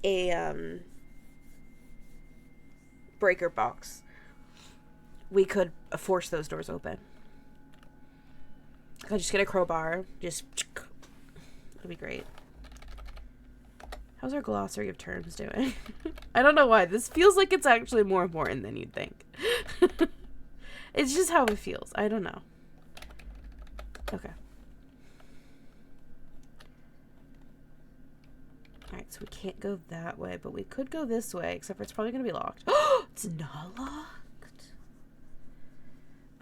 a breaker box, we could force those doors open. I'll just get a crowbar. Just it'll be great. How's our glossary of terms doing? I don't know why. This feels like it's actually more important than you'd think. It's just how it feels. I don't know. Okay. Alright, so we can't go that way, but we could go this way, except for it's probably going to be locked. It's not locked.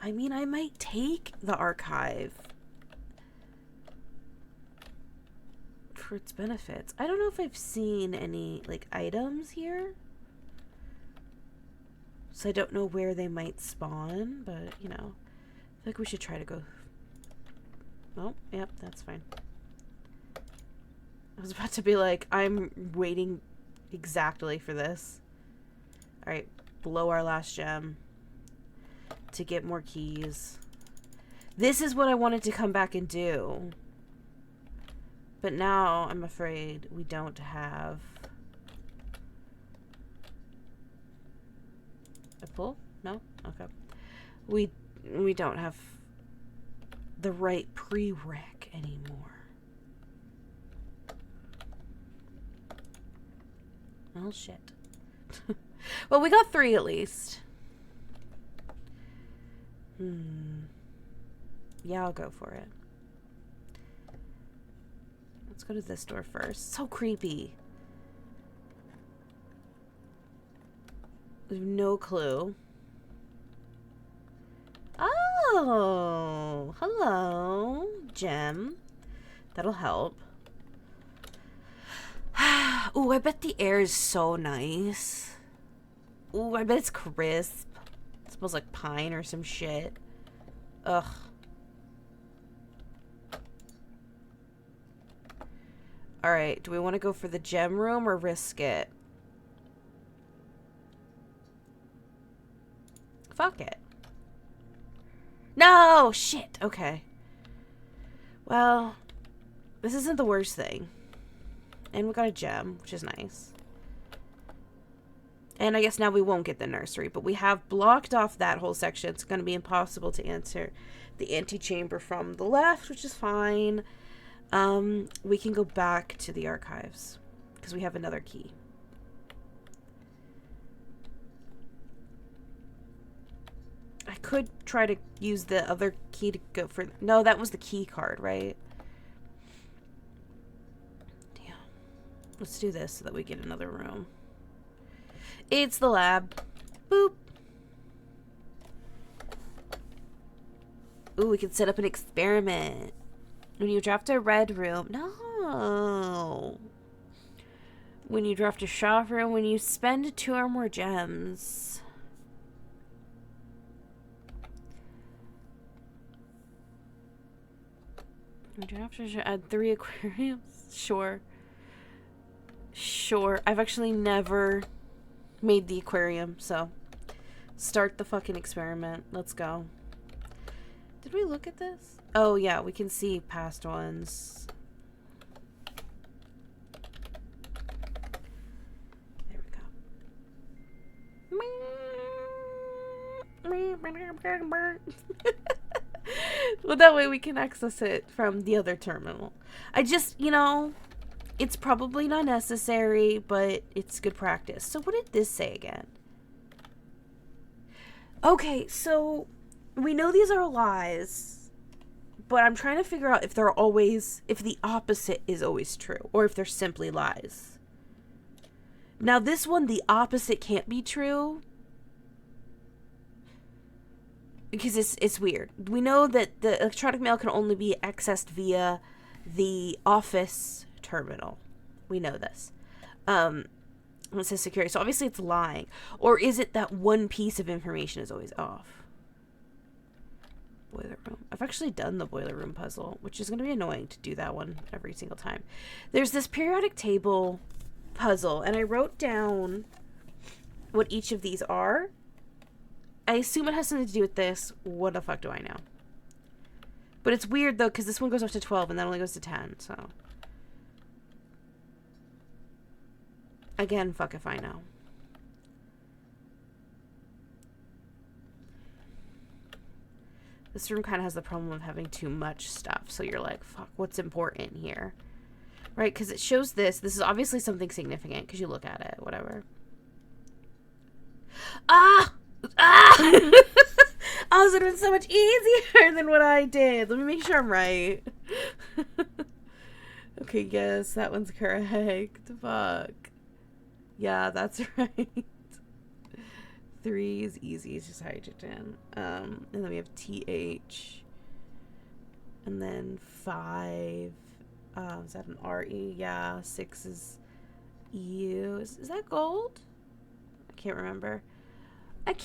I mean, I might take the archive for its benefits. I don't know if I've seen any, like, items here. So I don't know where they might spawn, but, you know, I feel like we should try to go. Oh, yep, that's fine. I was about to be like, I'm waiting exactly for this. Alright, blow our last gem to get more keys. This is what I wanted to come back and do. But now I'm afraid we don't have a pull? No? Okay. We don't have the right prereq anymore. Oh, shit. Well, we got 3 at least. Yeah, I'll go for it. Let's go to this door first. So creepy. We have no clue. Oh, hello, gem. That'll help. Ooh, I bet the air is so nice. Ooh, I bet it's crisp. It smells like pine or some shit. Ugh. Alright, do we want to go for the gem room or risk it? Fuck it. No! Shit! Okay. Well, this isn't the worst thing. And we got a gem, which is nice. And I guess now we won't get the nursery, but we have blocked off that whole section. It's going to be impossible to enter the antechamber from the left, which is fine. We can go back to the archives because we have another key. I could try to use the other key to go for... No, that was the key card, right? Damn. Let's do this so that we get another room. It's the lab. Boop. Ooh, we can set up an experiment. When you draft a red room... No. When you draft a shop room, when you spend 2 or more gems... Would you have to add 3 aquariums? Sure. Sure. I've actually never made the aquarium, so start the fucking experiment. Let's go. Did we look at this? Oh, yeah, we can see past ones. There we go. Well, that way we can access it from the other terminal. I just, you know, it's probably not necessary, but it's good practice. So what did this say again? Okay, so we know these are lies, but I'm trying to figure out if they're always, if the opposite is always true, or if they're simply lies. Now this one, the opposite can't be true, because it's weird. We know that the electronic mail can only be accessed via the office terminal. We know this. It says security, so obviously it's lying. Or is it that one piece of information is always off? Boiler room. I've actually done the boiler room puzzle, which is going to be annoying to do that one every single time. There's this periodic table puzzle, and I wrote down what each of these are. I assume it has something to do with this. What the fuck do I know? But it's weird, though, because this one goes up to 12, and that only goes to 10, so... Again, fuck if I know. This room kind of has the problem of having too much stuff, so you're like, fuck, what's important here? Right, because it shows this. This is obviously something significant, because you look at it, whatever. Ah! Ah! Oh, it would have been so much easier than what I did. Let me make sure I'm right. Okay, yes, that one's correct. Fuck. Yeah, that's right. 3 is easy. It's just hydrogen. And then we have TH. And then 5. Is that an RE? Yeah. 6 is EU. Is that gold? I can't remember. It's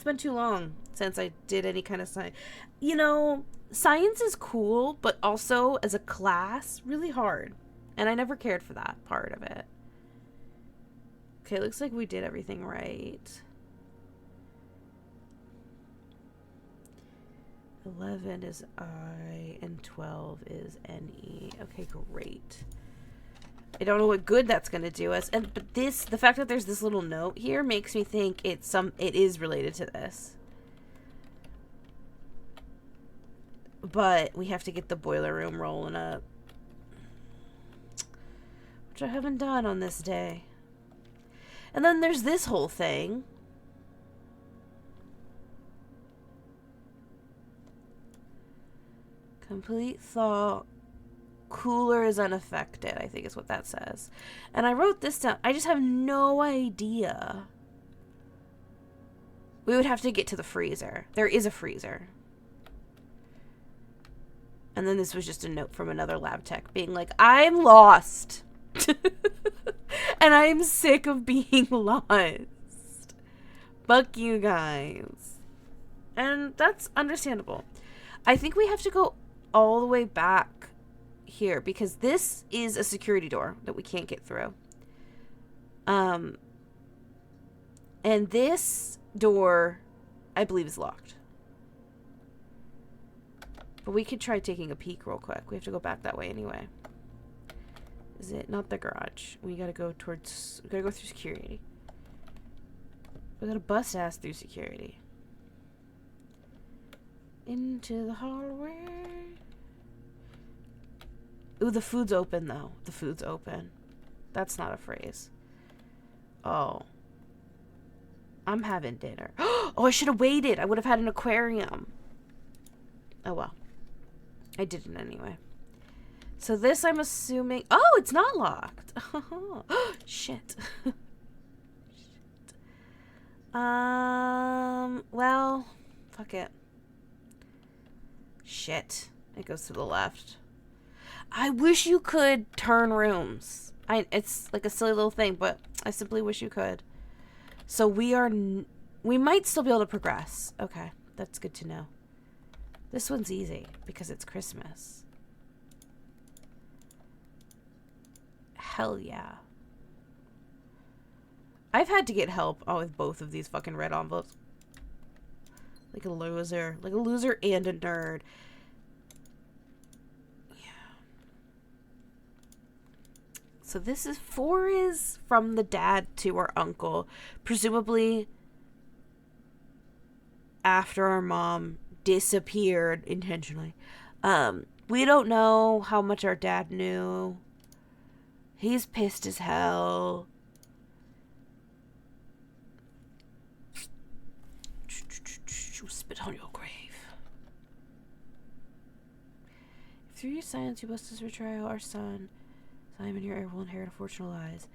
been too long since I did any kind of science. You know, science is cool, but also as a class, really hard. And I never cared for that part of it. Okay, looks like we did everything right. 11 is I, and 12 is NE. Okay, great. I don't know what good that's gonna do us, but the fact that there's this little note here makes me think it is related to this. But we have to get the boiler room rolling up, which I haven't done on this day. And then there's this whole thing. Complete thaw. Cooler is unaffected, I think is what that says. And I wrote this down. I just have no idea. We would have to get to the freezer. There is a freezer. And then this was just a note from another lab tech being like, I'm lost. And I'm sick of being lost. Fuck you guys. And that's understandable. I think we have to go all the way back here because this is a security door that we can't get through. And this door, I believe, is locked. But we could try taking a peek real quick. We have to go back that way anyway. Is it not the garage? We gotta go towards... We gotta go through security. We gotta bust ass through security. Into the hallway. Ooh, the food's open, though. The food's open. That's not a phrase. Oh. I'm having dinner. Oh, I should have waited. I would have had an aquarium. Oh, well. I didn't anyway. So this, I'm assuming... Oh, it's not locked. Shit. Shit. Well, fuck it. Shit. It goes to the left. I wish you could turn rooms. It's like a silly little thing, but I simply wish you could. So we are... We might still be able to progress. Okay, that's good to know. This one's easy because it's Christmas. Hell yeah. I've had to get help with both of these fucking red envelopes. Like a loser. Like a loser and a nerd. Yeah. So this is 4 is from the dad to our uncle. Presumably after our mom disappeared intentionally. We don't know how much our dad knew. He's pissed as hell. Spit on your grave. If through your science you bless us betrayal, our son, Simon, your heir will inherit a fortune of lies.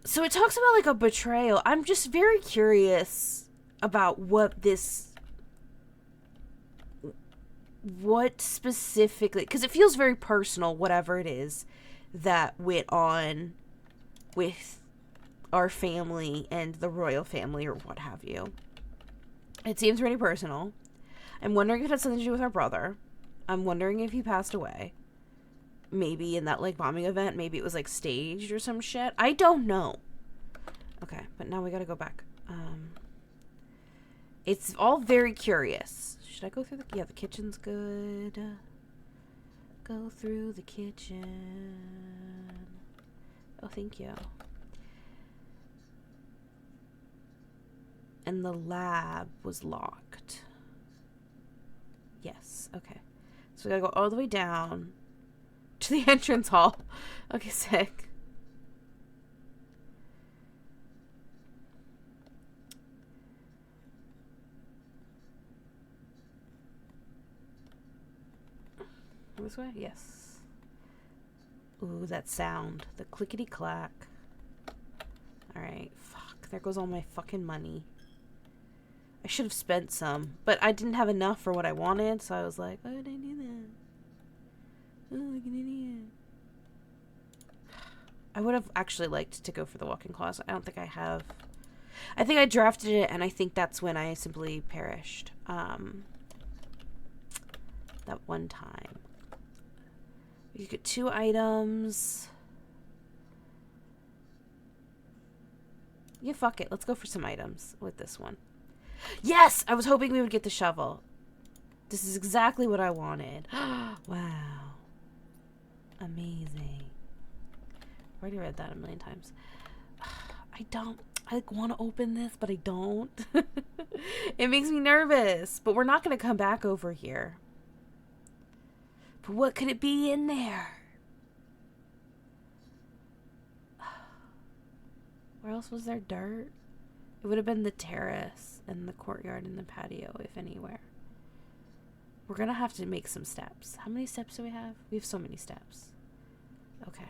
So it talks about like a betrayal. I'm just very curious about what specifically, because it feels very personal, whatever it is that went on with our family and the royal family or what have you. It seems pretty personal. I'm wondering if it had something to do with our brother. I'm wondering if he passed away. Maybe in that like bombing event. Maybe it was like staged or some shit. I don't know. Okay, but now we gotta go back. It's all very curious. Should I go through the... Yeah, the kitchen's good. Go through the kitchen. Oh, thank you. And the lab was locked. Yes, okay. So we gotta go all the way down to the entrance hall. Okay, sick. This way? Yes. Ooh, that sound. The clickety-clack. Alright, fuck. There goes all my fucking money. I should have spent some, but I didn't have enough for what I wanted, so I was like, why would I do that? Oh, like an idiot. I would have actually liked to go for the walk-in closet. I don't think I have. I think I drafted it, and I think that's when I simply perished. That one time. You get 2 items. Yeah, fuck it. Let's go for some items with this one. Yes! I was hoping we would get the shovel. This is exactly what I wanted. Wow. Amazing. I've already read that a million times. I like want to open this, but I don't. It makes me nervous. But we're not going to come back over here. But what could it be in there? Where else was there dirt? It would have been the terrace and the courtyard and the patio, if anywhere. We're going to have to make some steps. How many steps do we have? We have so many steps. Okay.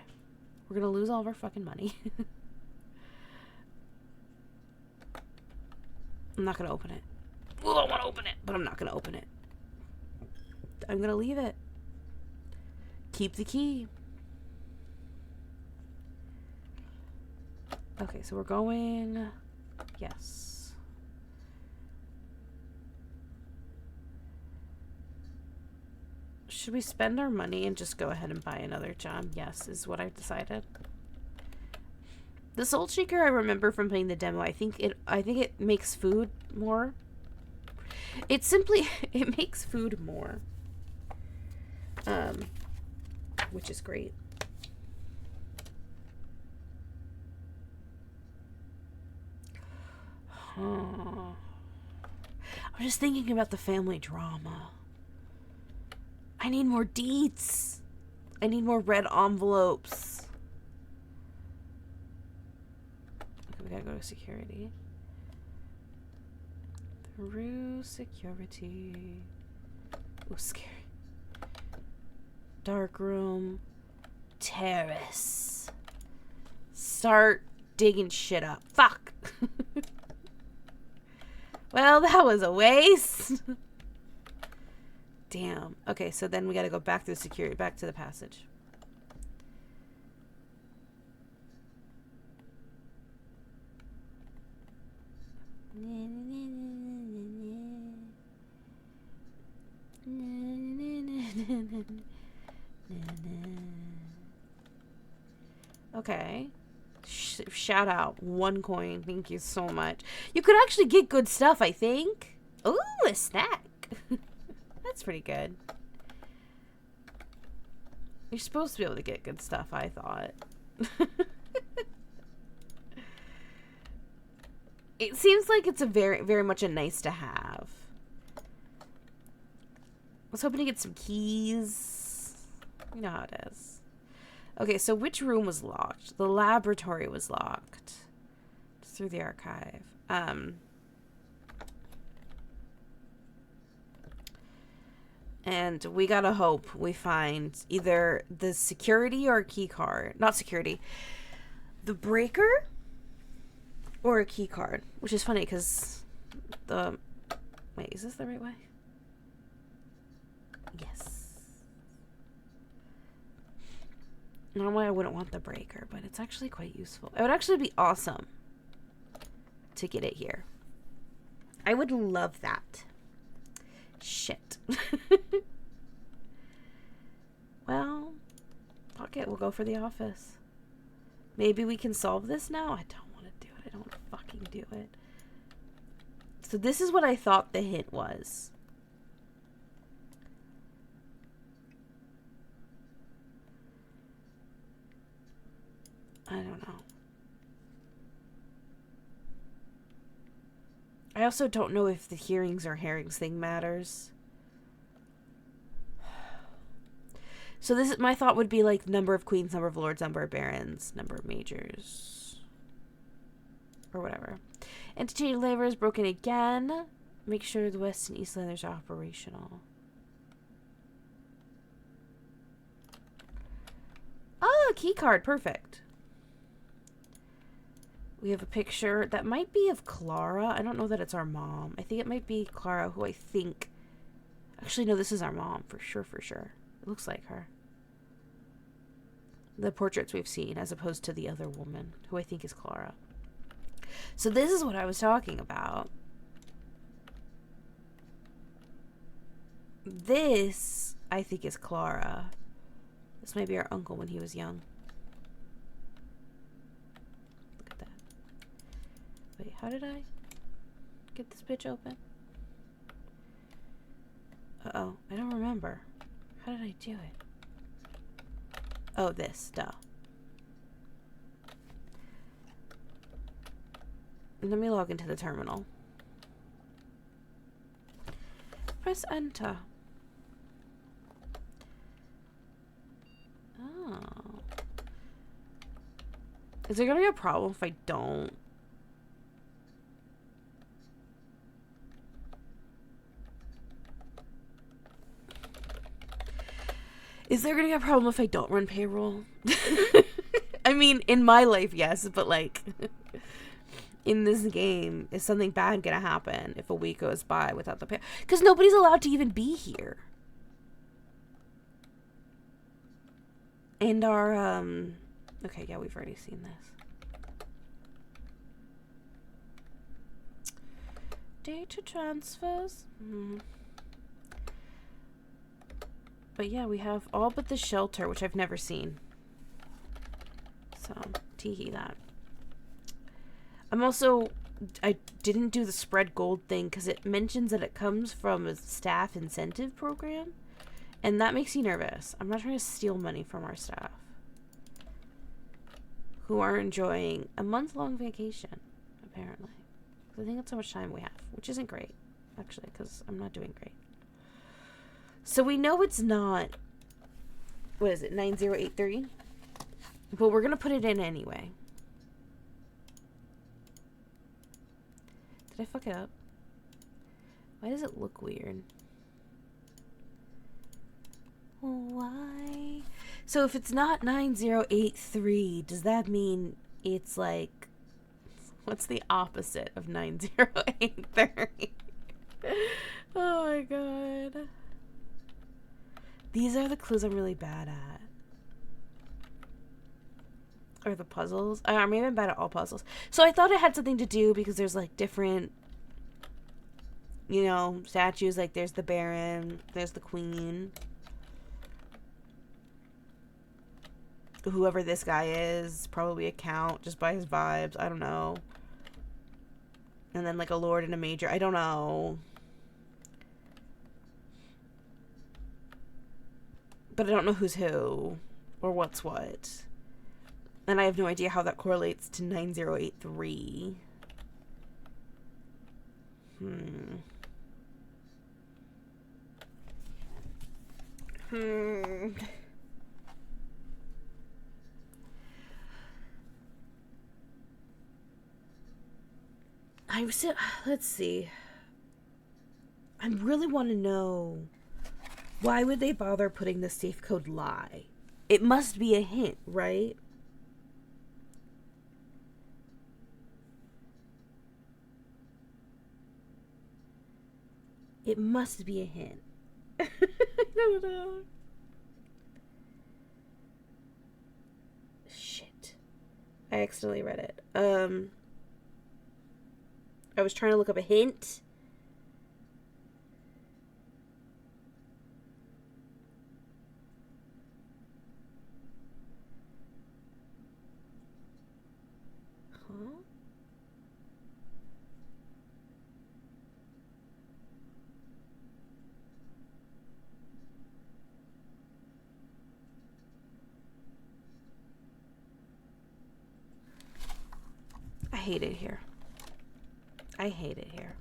We're going to lose all of our fucking money. I'm not going to open it. Oh, I want to open it, but I'm not going to open it. I'm going to leave it. Keep the key. Okay, so we're going... Yes. Should we spend our money and just go ahead and buy another job? Yes, is what I've decided. The Salt Shaker I remember from playing the demo. I think it makes food more. It simply it makes food more. Which is great. I'm just thinking about the family drama. I need more deets. I need more red envelopes. Okay, we gotta go to security. Through security. Ooh, scary. Dark room. Terrace. Start digging shit up. Fuck. Well, that was a waste. Damn. Okay, so then we gotta go back through security, back to the passage. Okay. Shout out. 1 coin. Thank you so much. You could actually get good stuff, I think. Ooh, a snack. That's pretty good. You're supposed to be able to get good stuff, I thought. It seems like it's a very, very much a nice to have. I was hoping to get some keys. You know how it is. Okay, so which room was locked? The laboratory was locked. It's through the archive. And we gotta hope we find either the security or a key card. Not security. The breaker or a key card. Which is funny because the... Wait, is this the right way? Yes. Normally I wouldn't want the breaker, but it's actually quite useful. It would actually be awesome to get it here. I would love that. Shit. Well, fuck it. We'll go for the office. Maybe we can solve this now? I don't want to do it. I don't want to fucking do it. So this is what I thought the hint was. I don't know. I also don't know if the hearings or herrings thing matters. So this is, my thought would be like number of queens, number of lords, number of barons, number of majors. Or whatever. Entity lever is broken again. Make sure the west and east ladders are operational. Oh, a key card. Perfect. We have a picture that might be of Clara. I don't know that it's our mom. I think it might be Clara, who I think... Actually, no, this is our mom. For sure, for sure. It looks like her. The portraits we've seen, as opposed to the other woman, who I think is Clara. So this is what I was talking about. This, I think, is Clara. This might be our uncle when he was young. Look at that. Wait, how did I get this bitch open? Uh-oh, I don't remember. How did I do it? Oh, this, duh. Let me log into the terminal. Press enter. Oh. Is there gonna be a problem if I don't? Is there gonna be a problem if I don't run payroll? I mean, in my life, yes, but like... in this game, is something bad gonna happen if a week goes by without the pay? Because nobody's allowed to even be here. And our, okay, yeah, we've already seen this. Data transfers? But yeah, we have all but the shelter, which I've never seen. So, teehee that. I'm also... I didn't do the spread gold thing because it mentions that it comes from a staff incentive program. And that makes me nervous. I'm not trying to steal money from our staff, who are enjoying a month-long vacation, apparently. I think that's how much time we have, which isn't great, actually, because I'm not doing great. So we know it's not... What is it, 9083? But we're going to put it in anyway. Did I fuck it up? Why does it look weird? Why? So if it's not 9083, does that mean it's like... What's the opposite of 9083? Oh my god. These are the clues I'm really bad at. Or the puzzles. Maybe I'm bad at all puzzles. So I thought it had something to do because there's like different, you know, statues. Like there's the Baron, there's the Queen. whoever this guy is, probably a count just by his vibes. I don't know. And then like a lord and a major. I don't know. But I don't know who's who or what's what. And I have no idea how that correlates to 9083. Let's see. I really want to know, why would they bother putting the safe code lie? It must be a hint, right? It must be a hint. I don't know. Shit. I accidentally read it. I was trying to look up a hint. Huh? I hate it here. I hate it here.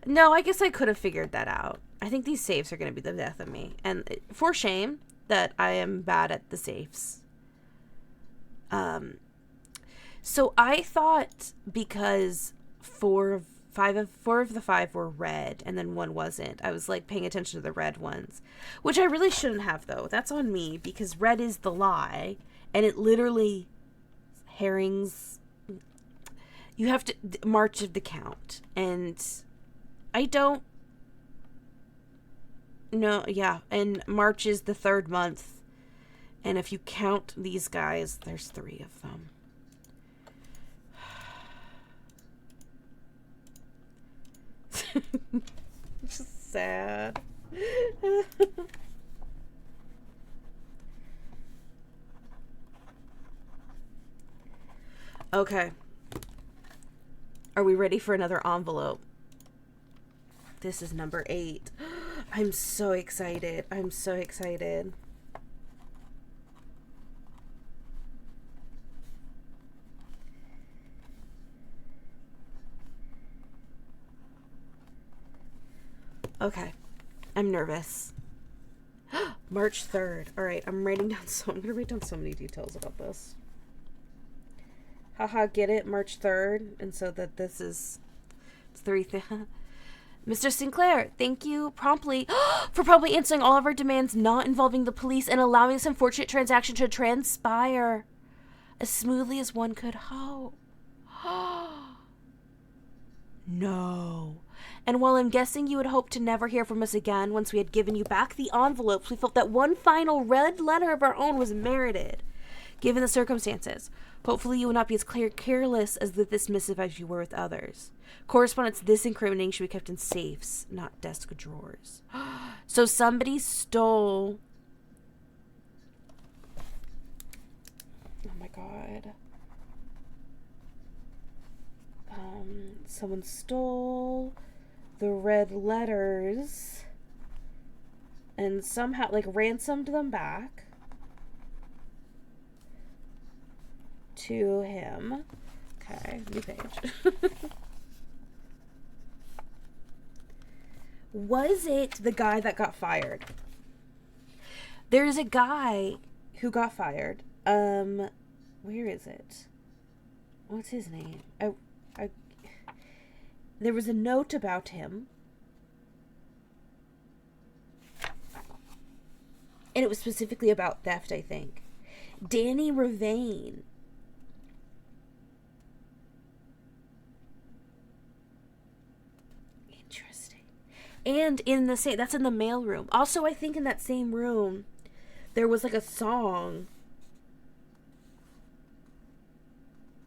No, I guess I could have figured that out. I think these safes are going to be the death of me. And for shame that I am bad at the safes. So I thought because four of the five were red and then one wasn't, I was like paying attention to the red ones, which I really shouldn't have though. That's on me because red is the lie and it literally herrings. You have to march of the count, and I don't know. Yeah, and March is the third month, and if you count these guys, there's 3 of them. It's just sad. Okay. Are we ready for another envelope? This is number 8. I'm so excited. I'm so excited. Okay. I'm nervous. March 3rd. All right, I'm going to write down so many details about this. Haha, get it? March 3rd. And so that this is... It's 3 Mr. Sinclair, thank you for promptly answering all of our demands not involving the police and allowing this unfortunate transaction to transpire as smoothly as one could hope. No. And while I'm guessing you would hope to never hear from us again once we had given you back the envelopes, we felt that one final red letter of our own was merited, given the circumstances. Hopefully you will not be as careless as with this missive as you were with others. Correspondence this incriminating should be kept in safes, not desk drawers. So somebody stole... Oh my god. Someone stole the red letters and somehow, like, ransomed them back to him. Okay, new page. Was it the guy that got fired? There's a guy who got fired. Where is it? What's his name? There was a note about him. And it was specifically about theft, I think. Danny Ravane. Interesting. And in the same, that's in the mailroom. Also, I think in that same room, there was like a song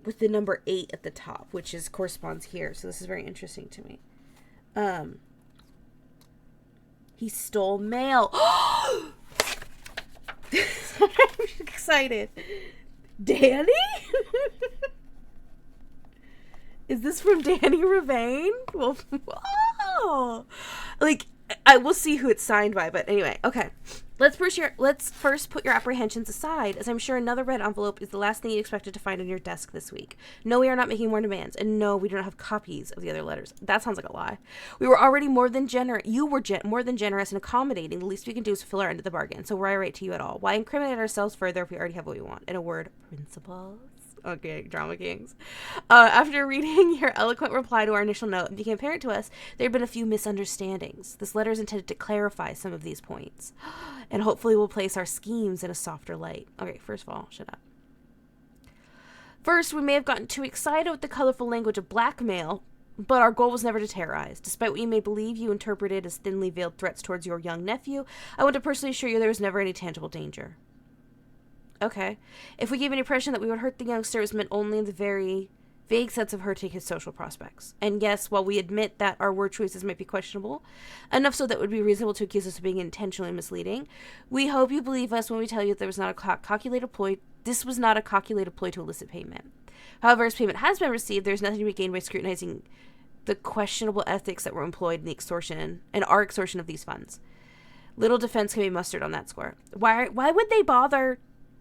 with the number 8 at the top, which corresponds here. So this is very interesting to me. He stole mail. I'm excited. Danny? Is this from Danny Ravane? Well, oh, like, I will see who it's signed by, but anyway, okay. Let's first put your apprehensions aside, as I'm sure another red envelope is the last thing you expected to find on your desk this week. No, we are not making more demands, and no, we do not have copies of the other letters. That sounds like a lie. We were already more than generous. You were more than generous and accommodating. The least we can do is fulfill our end of the bargain. So why write to you at all? Why incriminate ourselves further if we already have what we want? In a word, principles. Okay, Drama Kings. After reading your eloquent reply to our initial note, it became apparent to us there had been a few misunderstandings. This letter is intended to clarify some of these points, and hopefully will place our schemes in a softer light. Okay, first of all, shut up. First, we may have gotten too excited with the colorful language of blackmail, but our goal was never to terrorize. Despite what you may believe you interpreted as thinly veiled threats towards your young nephew, I want to personally assure you there was never any tangible danger. Okay. If we gave an impression that we would hurt the youngster, it was meant only in the very vague sense of hurting his social prospects. And yes, while we admit that our word choices might be questionable, enough so that it would be reasonable to accuse us of being intentionally misleading, we hope you believe us when we tell you that there was not a calculated ploy. This was not a calculated ploy to elicit payment. However, as payment has been received, there is nothing to be gained by scrutinizing the questionable ethics that were employed in the extortion and our extortion of these funds. Little defense can be mustered on that score. Why would they bother?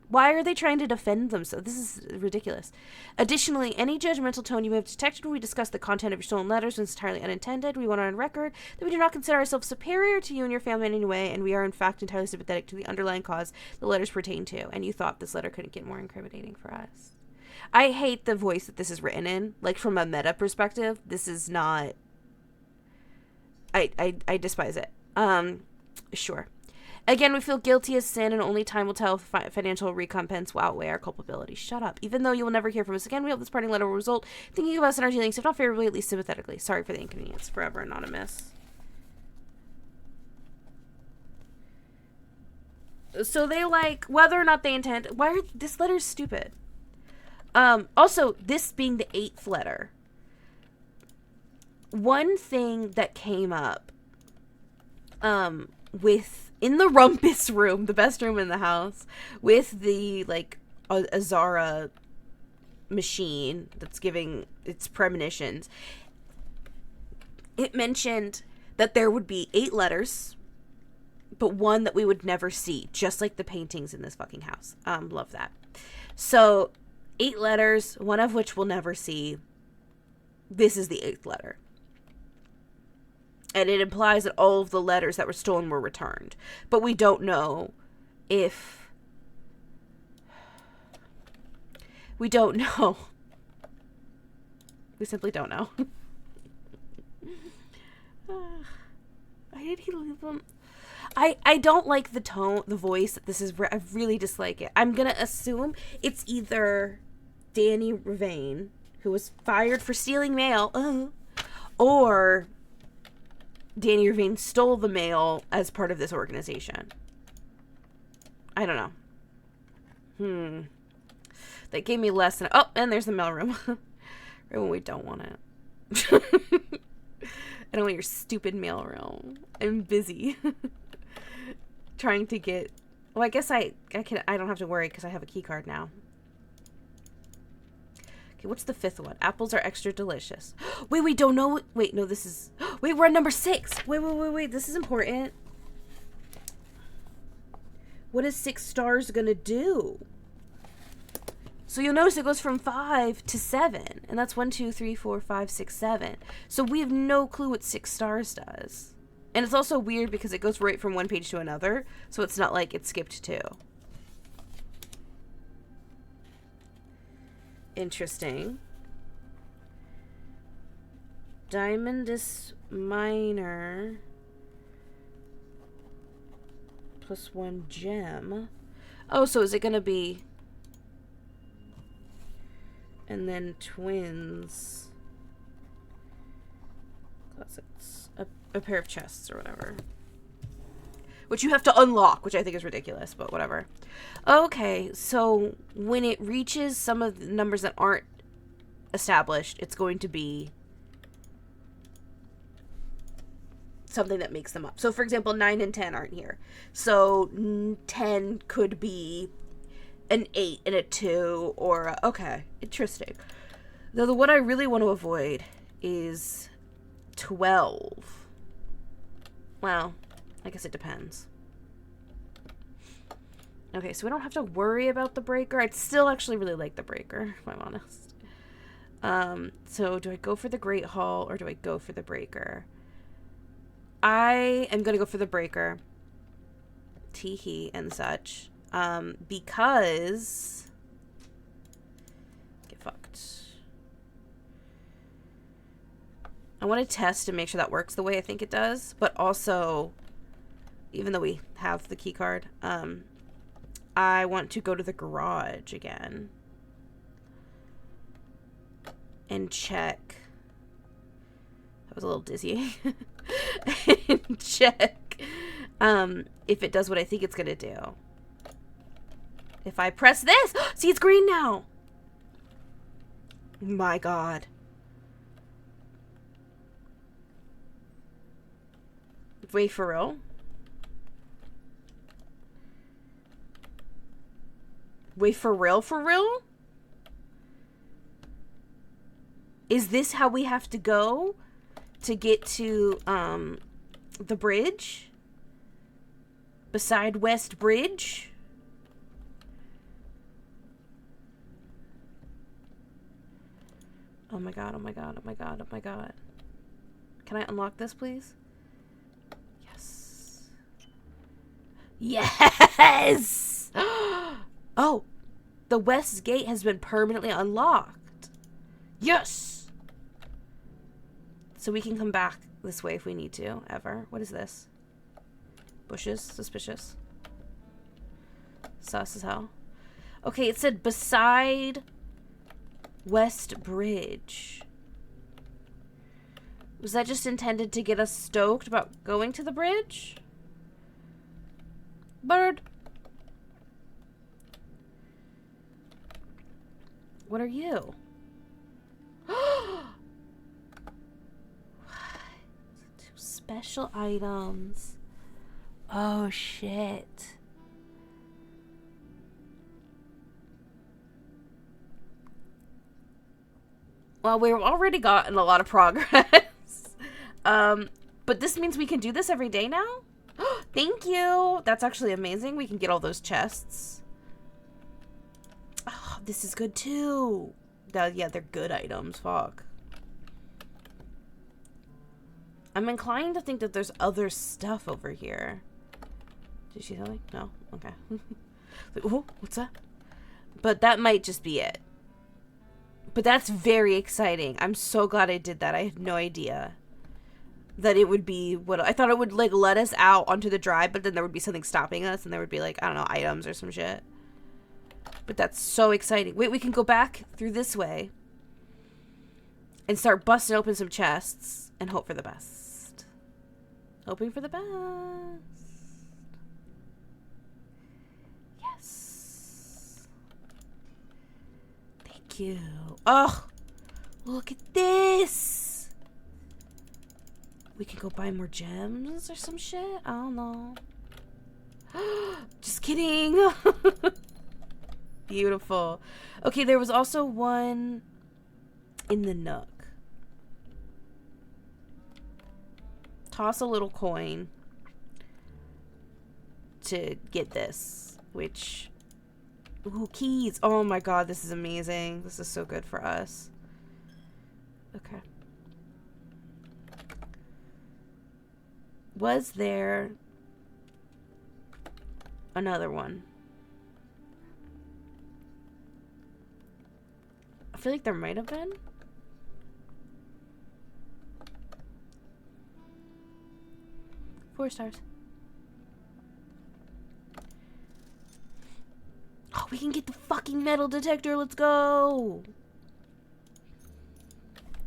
Why are they trying to defend themselves? This is ridiculous. Additionally, any judgmental tone you may have detected when we discuss the content of your stolen letters was entirely unintended. We want on record that we do not consider ourselves superior to you and your family in any way, and we are in fact entirely sympathetic to the underlying cause the letters pertain to, and you thought this letter couldn't get more incriminating for us. I hate the voice that this is written in. Like, from a meta perspective, this is not... I despise it. Sure. Again, we feel guilty as sin, and only time will tell if financial recompense will outweigh our culpability. Shut up. Even though you will never hear from us again, we hope this parting letter will result thinking of us and our dealings, if not favorably, at least sympathetically. Sorry for the inconvenience. Forever Anonymous. So they, like, whether or not they intend... this letter's stupid. Also, this being the 8th letter. One thing that came up, in the rumpus room, the best room in the house, with the, like, Azara machine that's giving its premonitions, it mentioned that there would be 8 letters, but one that we would never see, just like the paintings in this fucking house. Love that. So, 8 letters, one of which we'll never see. This is the 8th letter. And it implies that all of the letters that were stolen were returned. But we don't know if... We don't know. We simply don't know. Why did he leave them? I don't like the tone, the voice that this is. I really dislike it. I'm going to assume it's either Danny Ravane, who was fired for stealing mail, or... Danny Ravane stole the mail as part of this organization. I don't know. That gave me less than... Oh, and there's the mailroom. Right when we don't want it. I don't want your stupid mailroom. I'm busy. Trying to get... Well, I guess I don't have to worry because I have a key card now. Okay, what's the 5th one? Apples are extra delicious. Wait, we don't know. Wait, no, this is... Wait, we're on number 6. Wait. This is important. What is 6 stars gonna do? So you'll notice it goes from 5 to 7. And that's 1, 2, 3, 4, 5, 6, 7. So we have no clue what 6 stars does. And it's also weird because it goes right from one page to another. So it's not like it skipped 2. Interesting. Diamondus Minor plus 1 gem. Oh, so is it gonna be... And then twins. Classics. A pair of chests or whatever. Which you have to unlock, which I think is ridiculous, but whatever. Okay, so when it reaches some of the numbers that aren't established, it's going to be something that makes them up. So, for example, 9 and 10 aren't here. So, 10 could be an 8 and a 2, or okay, interesting. Though the one I really want to avoid is 12. Well, I guess it depends. Okay, so we don't have to worry about the breaker. I'd still actually really like the breaker, if I'm honest. So do I go for the Great Hall or do I go for the breaker? I am going to go for the breaker. Teehee and such. Because... Get fucked. I want to test and make sure that works the way I think it does. But also, even though we have the key card, I want to go to the garage again. And check. That was a little dizzying. And check if it does what I think it's going to do. If I press this, see, it's green now. My God. Wait, for real? Wait, for real? For real? Is this how we have to go to get to the bridge? Beside West Bridge? Oh my God, oh my God, oh my God, oh my God. Can I unlock this, please? Yes. Yes! Oh, the west gate has been permanently unlocked. Yes! So we can come back this way if we need to, ever. What is this? Bushes? Suspicious. Sus as hell. Okay, it said beside West Bridge. Was that just intended to get us stoked about going to the bridge? Bird. What are you? What? Two special items. Oh, shit. Well, we've already gotten a lot of progress. But this means we can do this every day now? Thank you. That's actually amazing. We can get all those chests. Oh, this is good too. Yeah, they're good items. Fuck. I'm inclined to think that there's other stuff over here. Did she tell me? No? Okay. Like, oh, what's that? But that might just be it. But that's very exciting. I'm so glad I did that. I had no idea that it would be what I thought it would, like, let us out onto the drive, but then there would be something stopping us and there would be, like, I don't know, items or some shit. But that's so exciting. Wait, we can go back through this way and start busting open some chests and hope for the best. Hoping for the best. Yes. Thank you. Oh, look at this. We can go buy more gems or some shit. I don't know. Just kidding. Beautiful. Okay, there was also one in the Nook. Toss a little coin to get this, which... Ooh, keys. Oh my God, this is amazing. This is so good for us. Okay. Was there another one? I feel like there might have been. Four stars. Oh, we can get the fucking metal detector. Let's go.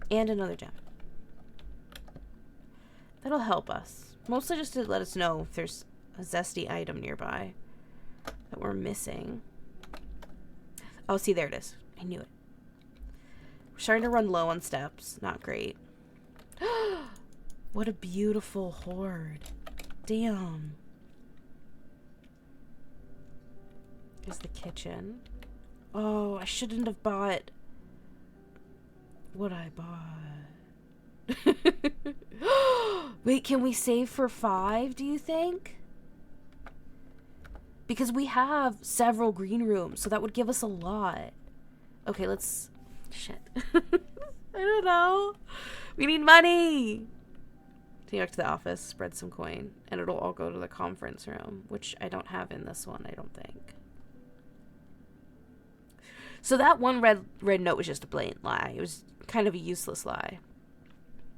And another gem. That'll help us. Mostly just to let us know if there's a zesty item nearby that we're missing. Oh, see, there it is. I knew it. We're starting to run low on steps. Not great. What a beautiful hoard. Damn. Here's the kitchen. Oh, I shouldn't have bought what I bought. Wait, can we save for 5, do you think? Because we have several green rooms, so that would give us a lot. Okay, let's... Shit. I don't know. We need money! Take back to the office, spread some coin, and it'll all go to the conference room, which I don't have in this one, I don't think. So that one red note was just a blatant lie. It was kind of a useless lie.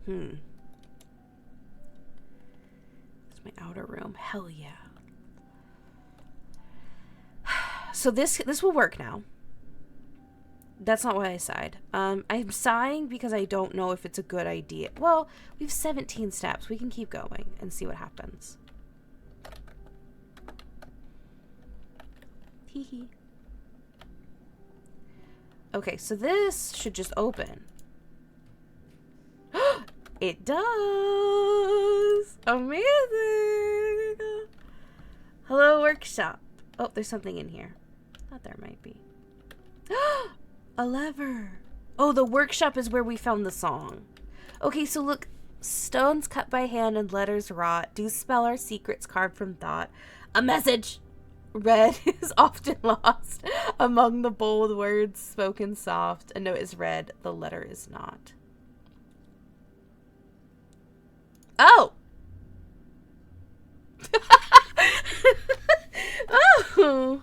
It's my outer room. Hell yeah. So this will work now. That's not why I sighed. I'm sighing because I don't know if it's a good idea. Well, we have 17 steps. We can keep going and see what happens. Hee hee. Okay, so this should just open. It does! Amazing! Hello, workshop. Oh, there's something in here. Thought there might be. A lever. Oh, the workshop is where we found the song. Okay, so look. Stones cut by hand and letters wrought do spell our secrets carved from thought. A message read is often lost among the bold words spoken soft. A note is read, the letter is not. Oh! Oh!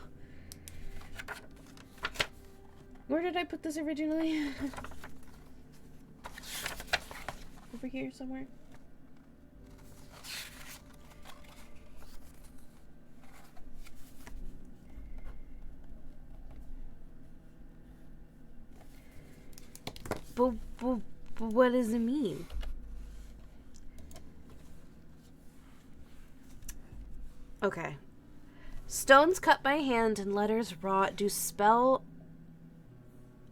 Where did I put this originally? Over here somewhere. But what does it mean? Okay. Stones cut by hand and letters wrought do spell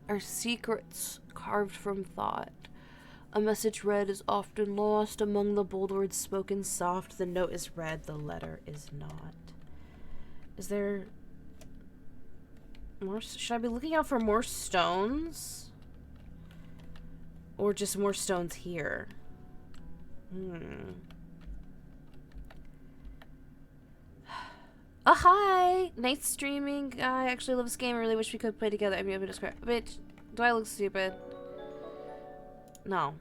our secrets carved from thought. A message read is often lost among the bold words spoken soft. The note is read, the letter is not. Is there more? Should I be looking out for more stones? Or just more stones here? Oh, hi! Nice streaming. I actually love this game. I really wish we could play together. I mean, bitch, do I look stupid? No.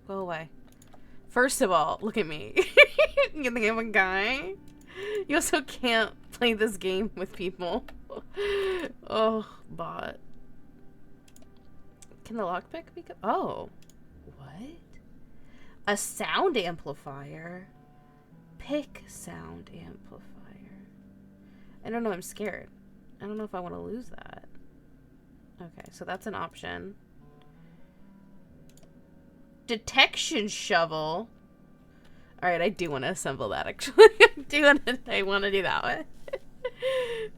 Go away. First of all, look at me. You think I'm a guy? You also can't play this game with people. Oh, bot. Can the lockpick be good? Oh. What? A sound amplifier? Pick sound amplifier. I don't know, I'm scared. I don't know if I want to lose that. Okay, so that's an option. Detection shovel. Alright, I do want to assemble that, actually. I want to do that one.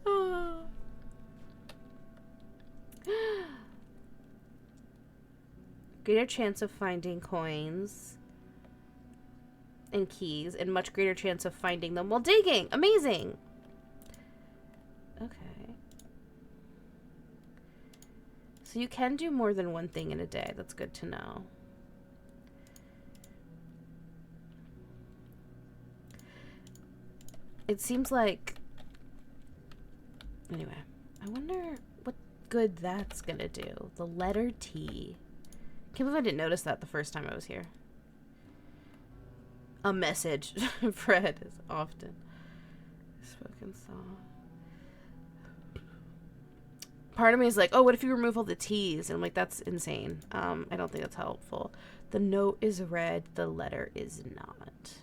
Oh. Greater chance of finding coins and keys, and much greater chance of finding them while digging. Amazing! Okay. So you can do more than one thing in a day. That's good to know. It seems like... Anyway, I wonder what good that's gonna do. The letter T. Can't believe I didn't notice that the first time I was here. A message. Fred is often spoken song. Part of me is like, oh, what if you remove all the T's? And I'm like, that's insane. I don't think that's helpful. The note is read, the letter is not.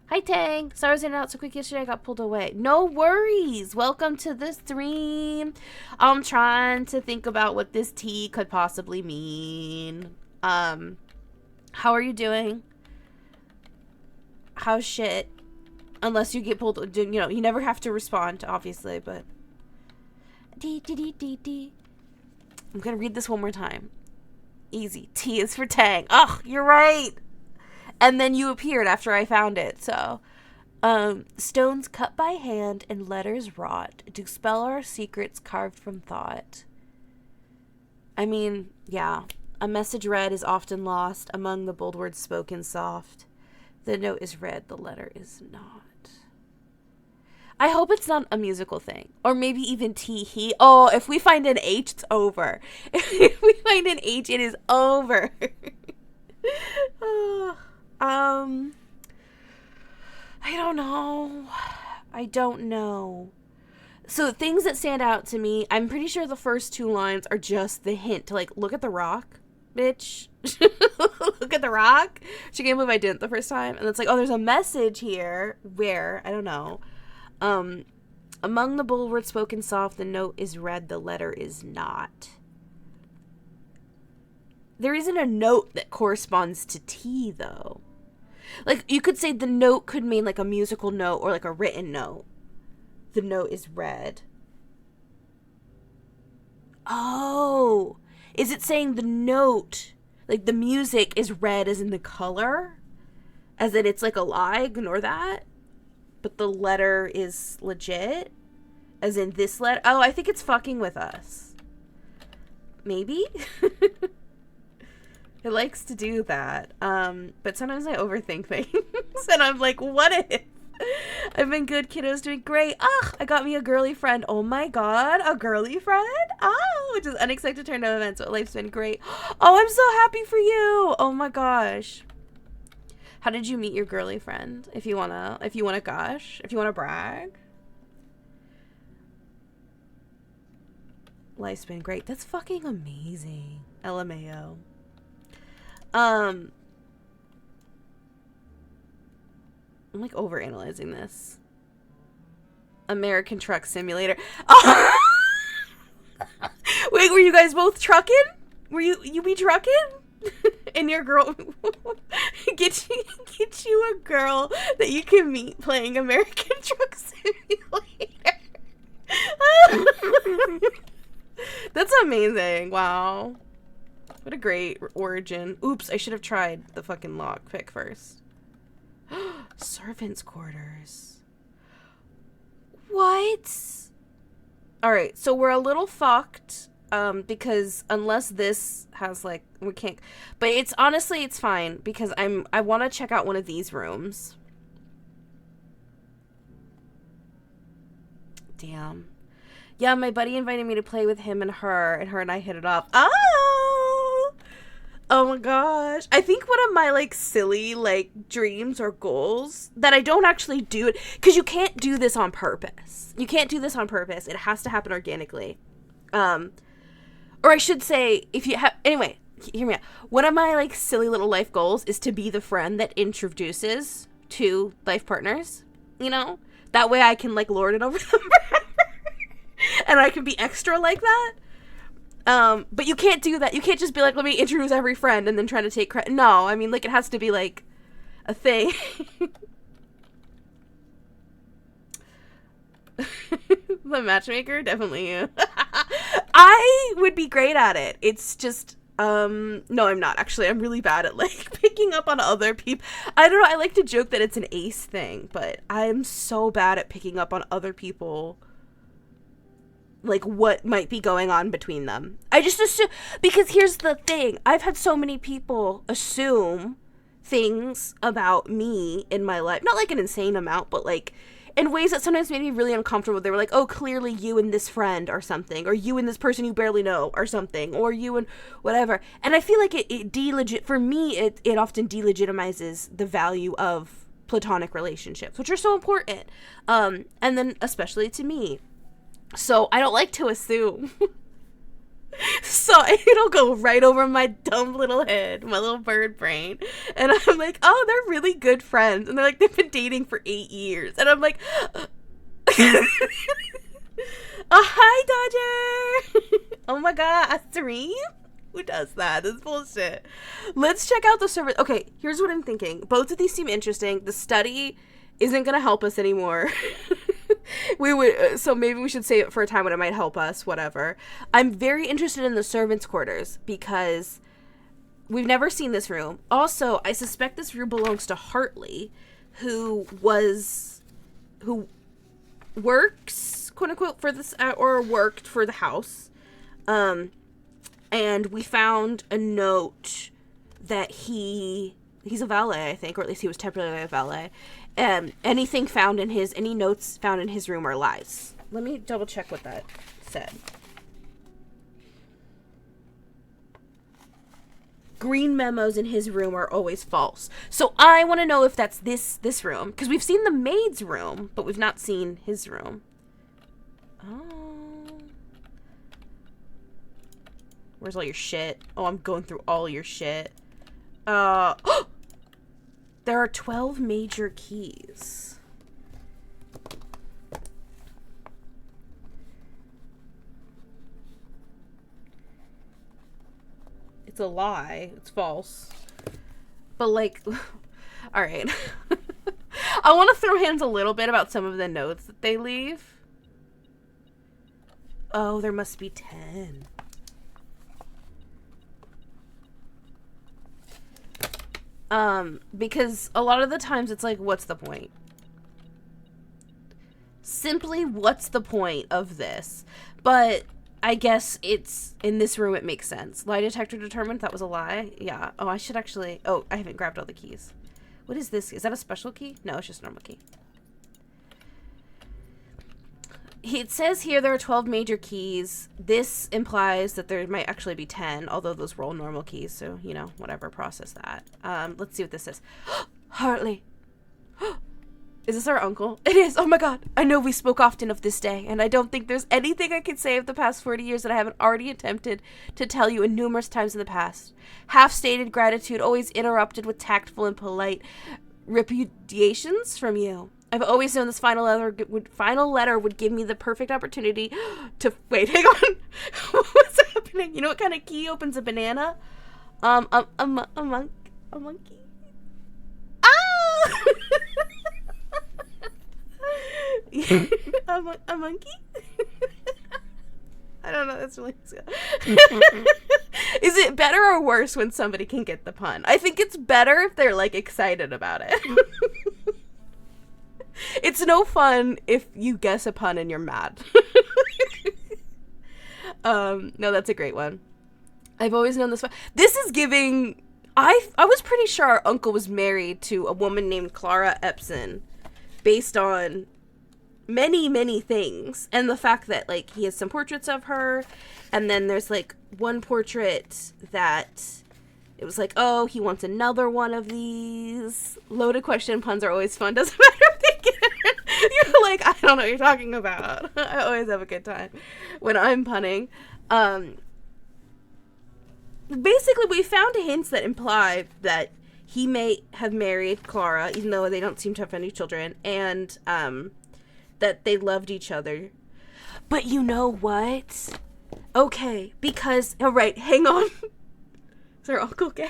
Hi, Tang. Sorry I was in and out so quick yesterday. I got pulled away. No worries. Welcome to the stream. I'm trying to think about what this T could possibly mean. How are you doing? How's shit? Unless you get pulled, you know, you never have to respond, obviously, but... D, D, D, D, D. I'm gonna read this one more time. Easy. T is for Tang. Oh, you're right! And then you appeared after I found it, so... stones cut by hand and letters wrought to spell our secrets carved from thought. I mean, yeah. A message read is often lost among the bold words spoken soft. The note is read, the letter is not. I hope it's not a musical thing. Or maybe even he. Oh, if we find an H, it's over. If we find an H, it is over. I don't know. So things that stand out to me, I'm pretty sure the first 2 lines are just the hint to, like, look at the rock, bitch. Look at the rock. She can't believe I didn't the first time. And it's like, oh, there's a message here. Where? I don't know. Among the bold words spoken soft, the note is read, the letter is not. There isn't a note that corresponds to T, though. Like, you could say the note could mean, like, a musical note or, like, a written note. The note is read. Oh! Is it saying the note, like, the music is red as in the color? As in it's, like, a lie? Ignore that. But the letter is legit? As in this letter? Oh, I think it's fucking with us. Maybe? It likes to do that. But sometimes I overthink things. And I'm like, what if? I've been good, kiddos, doing great. Ah, I got me a girly friend. Oh my god, a girly friend? Oh, which is unexpected turn of events, but life's been great. Oh, I'm so happy for you. Oh my gosh. How did you meet your girly friend? If you wanna gush, if you wanna brag. Life's been great. That's fucking amazing. LMAO. I'm like overanalyzing this. American Truck Simulator. Oh! Wait, were you guys both trucking? Were you be trucking? And your girl get you a girl that you can meet playing American Truck Simulator. That's amazing. Wow. What a great origin. Oops, I should have tried the fucking lockpick first. Servants' quarters. What? Alright, so we're a little fucked. Because unless this has, like, we can't, but it's honestly, it's fine because I want to check out one of these rooms. Damn. Yeah, my buddy invited me to play with him and her and I hit it off. Oh my gosh. I think one of my, like, silly, like, dreams or goals that I don't actually do it, because you can't do this on purpose. You can't do this on purpose. It has to happen organically. Or I should say, if you have, anyway, hear me out. One of my, like, silly little life goals is to be the friend that introduces 2 life partners, you know? That way I can, like, lord it over them. And I can be extra like that. But you can't do that. You can't just be like, let me introduce every friend and then try to take credit. No, I mean, like, it has to be, like, a thing. The matchmaker? Definitely you. I would be great at it. It's just, no, I'm not. Actually, I'm really bad at, like, picking up on other people. I don't know. I like to joke that it's an ace thing, but I'm so bad at picking up on other people, like, what might be going on between them. I just assume, because here's the thing. I've had so many people assume things about me in my life. Not, like, an insane amount, but, like, in ways that sometimes made me really uncomfortable. They were like, oh, clearly you and this friend or something, or you and this person you barely know or something, or you and whatever. And I feel like for me, it often delegitimizes the value of platonic relationships, which are so important. And then especially to me. So I don't like to assume. So it'll go right over my dumb little head, my little bird brain. And I'm like, oh, they're really good friends. And they're like, they've been dating for 8 years. And I'm like, hi, Dodger. Oh my God, a stream? Who does that? That's bullshit. Let's check out the server. Okay, here's what I'm thinking. Both of these seem interesting. The study isn't gonna help us anymore. So maybe we should save it for a time when it might help us, whatever. I'm very interested in the servants' quarters because we've never seen this room. Also, I suspect this room belongs to Hartley, who works, quote unquote, for this, or worked for the house. And we found a note that he's a valet, I think, or at least he was temporarily a valet. Any notes found in his room are lies. Let me double check what that said. Green memos in his room are always false. So I want to know if that's this room, because we've seen the maid's room, but we've not seen his room. Oh. Where's all your shit? Oh, I'm going through all your shit. There are 12 major keys. It's a lie. It's false. But, like, all right. I want to throw hands a little bit about some of the notes that they leave. Oh, there must be 10. Because a lot of the times it's like, what's the point? Simply, what's the point of this? But I guess it's, in this room it makes sense. Lie detector determined that was a lie? Yeah. Oh, I should actually, I haven't grabbed all the keys. What is this? Is that a special key? No, it's just a normal key. It says here there are 12 major keys. This implies that there might actually be 10, although those were all normal keys, so, you know, whatever, process that. Let's see what this says. Hartley. Is this our uncle? It is. Oh my god. I know we spoke often of this day, and I don't think there's anything I can say of the past 40 years that I haven't already attempted to tell you in numerous times in the past. Half-stated gratitude, always interrupted with tactful and polite repudiations from you. I've always known this final letter would give me the perfect opportunity to... Wait, hang on. What's happening? You know what kind of key opens a banana? A monkey? Ah! a monkey? I don't know. That's really... Is it better or worse when somebody can get the pun? I think it's better if they're, like, excited about it. It's no fun if you guess a pun and you're mad. No, that's a great one. I've always known this one. This is giving... I was pretty sure our uncle was married to a woman named Clara Epson based on many, many things. And the fact that, like, he has some portraits of her, and then there's, like, one portrait that... It was like, oh, he wants another one of these. Loaded question puns are always fun. Doesn't matter if they get it. You're like, I don't know what you're talking about. I always have a good time when I'm punning. Basically, we found hints that imply that he may have married Clara, even though they don't seem to have any children, and that they loved each other. But you know what? Okay, because... All right, hang on. Is our uncle gay?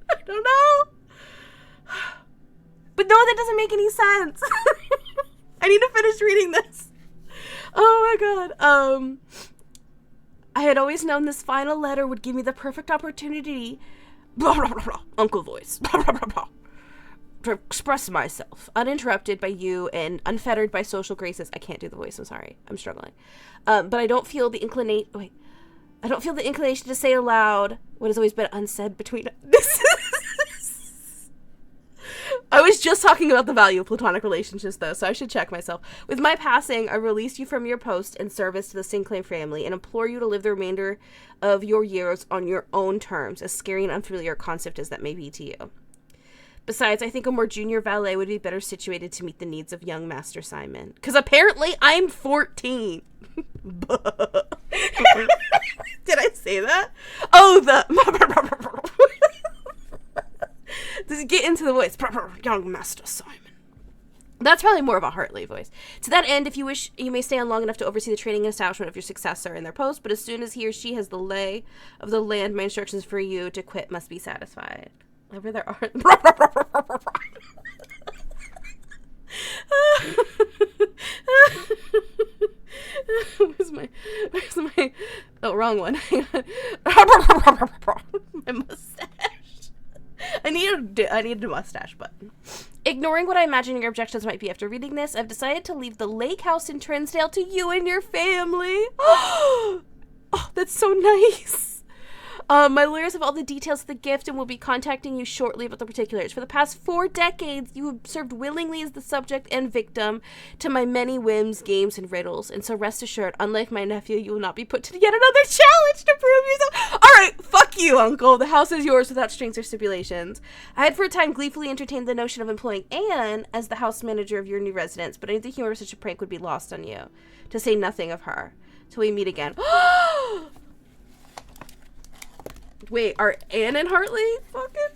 I don't know. But no, that doesn't make any sense. I need to finish reading this. Oh my god. I had always known this final letter would give me the perfect opportunity, blah, blah, blah, blah, uncle voice, blah, blah, blah, blah, to express myself, uninterrupted by you and unfettered by social graces. I can't do the voice, I'm sorry. I'm struggling. But I don't feel the inclination to say aloud what has always been unsaid between us. I was just talking about the value of platonic relationships, though, so I should check myself. With my passing, I release you from your post and service to the Sinclair family and implore you to live the remainder of your years on your own terms, as scary and unfamiliar a concept as that may be to you. Besides, I think a more junior valet would be better situated to meet the needs of young Master Simon. Because apparently I'm 14. Did I say that? Oh, Does get into the voice? Young Master Simon. That's probably more of a Hartley voice. To that end, if you wish, you may stay on long enough to oversee the training and establishment of your successor in their post, but as soon as he or she has the lay of the land, my instructions for you to quit must be satisfied. Whatever there are. wrong one. My mustache. I needed a mustache button. Ignoring what I imagine your objections might be after reading this, I've decided to leave the lake house in Trinsdale to you and your family. Oh, that's so nice. My lawyers have all the details of the gift and will be contacting you shortly about the particulars. For the past 4 decades, you have served willingly as the subject and victim to my many whims, games, and riddles. And so rest assured, unlike my nephew, you will not be put to yet another challenge to prove yourself. All right, fuck you, Uncle. The house is yours without strings or stipulations. I had for a time gleefully entertained the notion of employing Anne as the house manager of your new residence, but I knew the humor of such a prank would be lost on you, to say nothing of her, till we meet again. Wait, are Anne and Hartley fucking?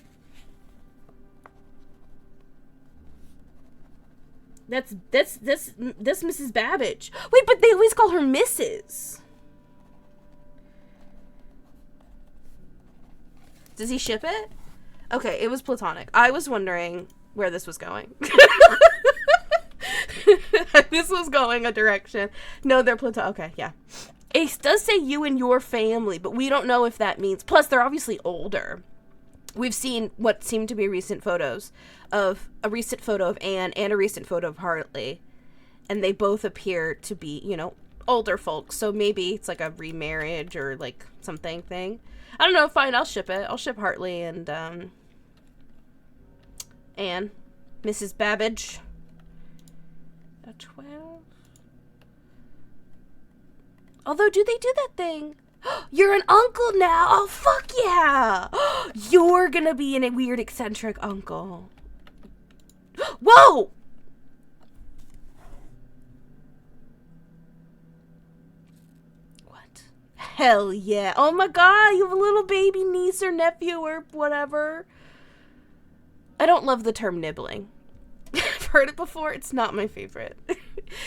That's Mrs. Babbage. Wait, but they always call her Mrs. Does he ship it? Okay, it was platonic. I was wondering where this was going. This was going a direction. No, they're platonic. Okay, yeah. It does say you and your family, but we don't know if that means... Plus, they're obviously older. We've seen what seem to be recent photos of... A recent photo of Anne and a recent photo of Hartley. And they both appear to be, you know, older folks. So maybe it's like a remarriage or like something thing. I don't know. Fine, I'll ship it. I'll ship Hartley and Anne. Mrs. Babbage. A 12... Although, do they do that thing? You're an uncle now. Oh, fuck yeah. You're gonna be a weird, eccentric uncle. Whoa! What? Hell yeah. Oh my god, you have a little baby niece or nephew or whatever. I don't love the term nibbling. I've heard it before. It's not my favorite.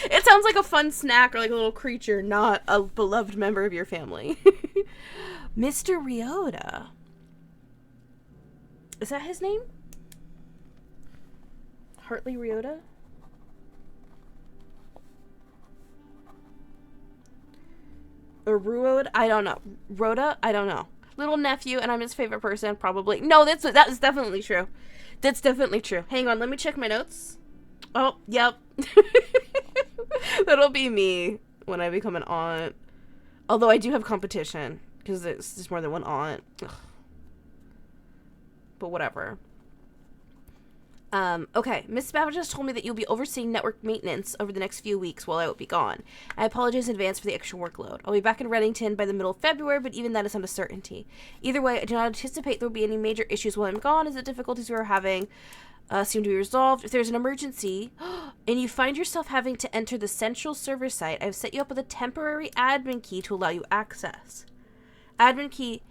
It sounds like a fun snack or like a little creature, not a beloved member of your family. Mr. Ryota. Is that his name? Hartley Ryota? Or Ruod? I don't know. Rhoda? I don't know. Little nephew, and I'm his favorite person, probably. No, that is definitely true. That's definitely true. Hang on, let me check my notes. Oh, yep. That'll be me when I become an aunt. Although I do have competition, because there's more than one aunt. Ugh. But whatever. Okay. Miss Babbage just told me that you'll be overseeing network maintenance over the next few weeks while I will be gone. I apologize in advance for the extra workload. I'll be back in Reddington by the middle of February, but even that is not a certainty. Either way, I do not anticipate there will be any major issues while I'm gone, as the difficulties we are having seem to be resolved. If there's an emergency, and you find yourself having to enter the central server site, I've set you up with a temporary admin key to allow you access. Admin key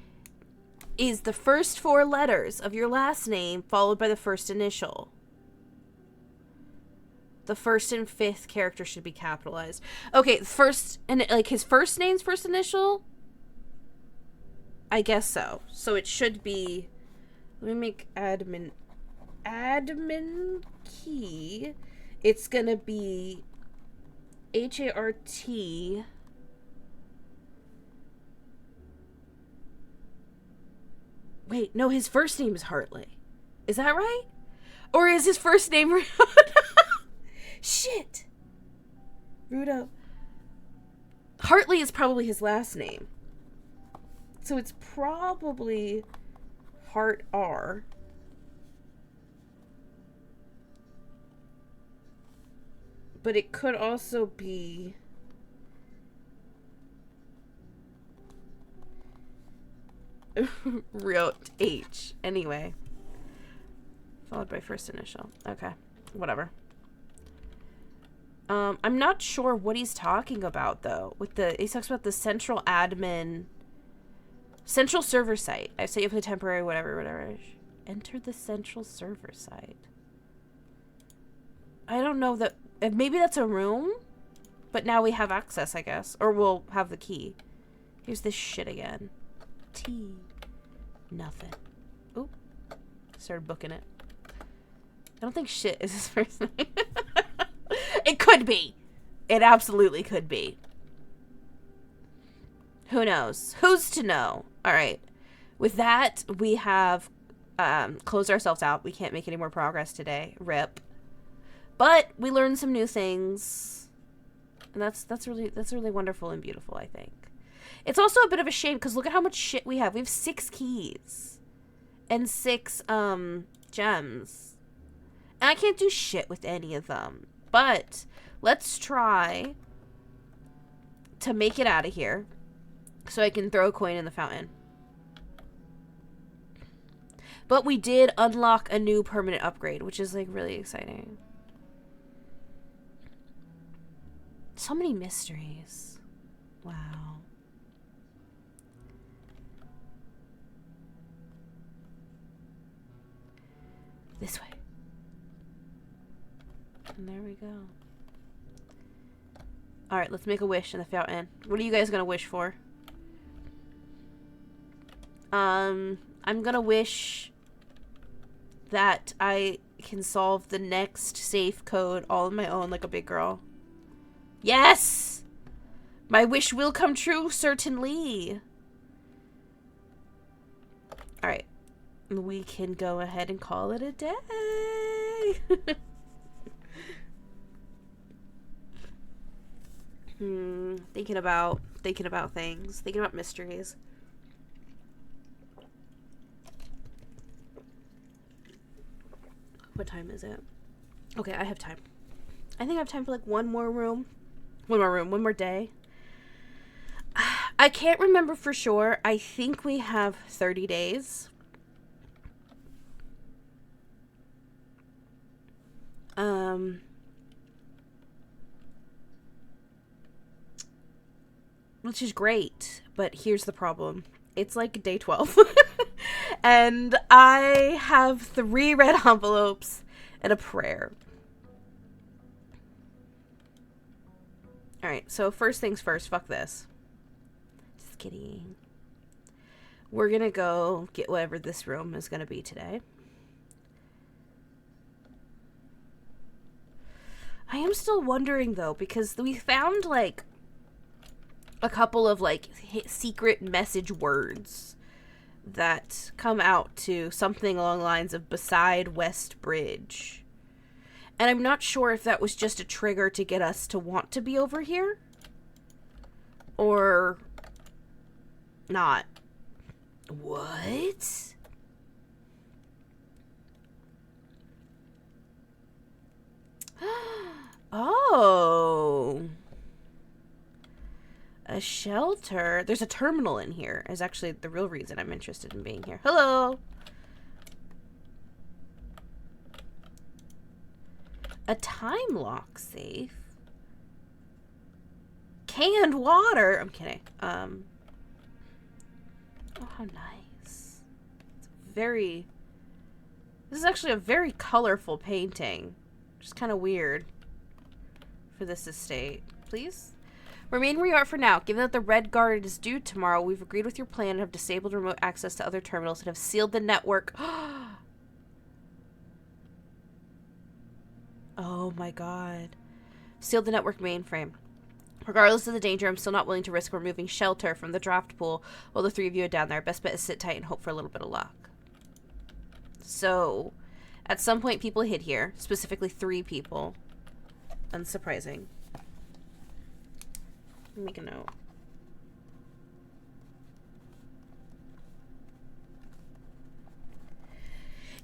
is the first 4 letters of your last name followed by the first initial. The first and 5th character should be capitalized. Okay, first, and like his first name's first initial? I guess so. So it should be, let me make admin key. It's gonna be H-A-R-T. Wait, no, his first name is Hartley. Is that right? Or is his first name Ruda? Shit. Ruda. Hartley is probably his last name. So it's probably Hart R. But it could also be Riot H. Anyway. Followed by first initial. Okay. Whatever. I'm not sure what he's talking about, though. He talks about the central server site. I say you have a temporary whatever. Enter the central server site. I don't know that... Maybe that's a room? But now we have access, I guess. Or we'll have the key. Here's this shit again. T. Nothing. Oop. Started booking it. I don't think shit is his first name. It could be. It absolutely could be. Who knows? Who's to know? All right. With that, we have closed ourselves out. We can't make any more progress today. Rip. But we learned some new things. And that's really wonderful and beautiful, I think. It's also a bit of a shame because look at how much shit we have. We have 6 keys and 6 gems. And I can't do shit with any of them. But let's try to make it out of here so I can throw a coin in the fountain. But we did unlock a new permanent upgrade, which is like really exciting. So many mysteries. Wow. This way. And there we go. Alright, let's make a wish in the fountain. What are you guys gonna wish for? I'm gonna wish that I can solve the next safe code all on my own like a big girl. Yes! My wish will come true, certainly. Alright. We can go ahead and call it a day. Thinking about things. Thinking about mysteries. What time is it? Okay, I have time. I think I have time for like one more day. I can't remember for sure. I think we have 30 days. Which is great, but here's the problem. It's like day 12. And I have 3 red envelopes and a prayer. Alright, so first things first, fuck this. Just kidding. We're gonna go get whatever this room is gonna be today. I am still wondering though, because we found like a couple of like secret message words that come out to something along the lines of beside West Bridge. And I'm not sure if that was just a trigger to get us to want to be over here. Or not. What? Oh. A shelter. There's a terminal in here is actually the real reason I'm interested in being here. Hello. A time lock safe. Canned water. I'm kidding. Oh, how nice. This is actually a very colorful painting. Which is kind of weird for this estate. Please? Remain where you are for now. Given that the Red Guard is due tomorrow, we've agreed with your plan and have disabled remote access to other terminals and have sealed the network. Oh my god. Sealed the network mainframe. Regardless of the danger, I'm still not willing to risk removing shelter from the draft pool while the 3 of you are down there. Best bet is sit tight and hope for a little bit of luck. So, at some point people hid here. Specifically 3 people. Unsurprising. Make a note.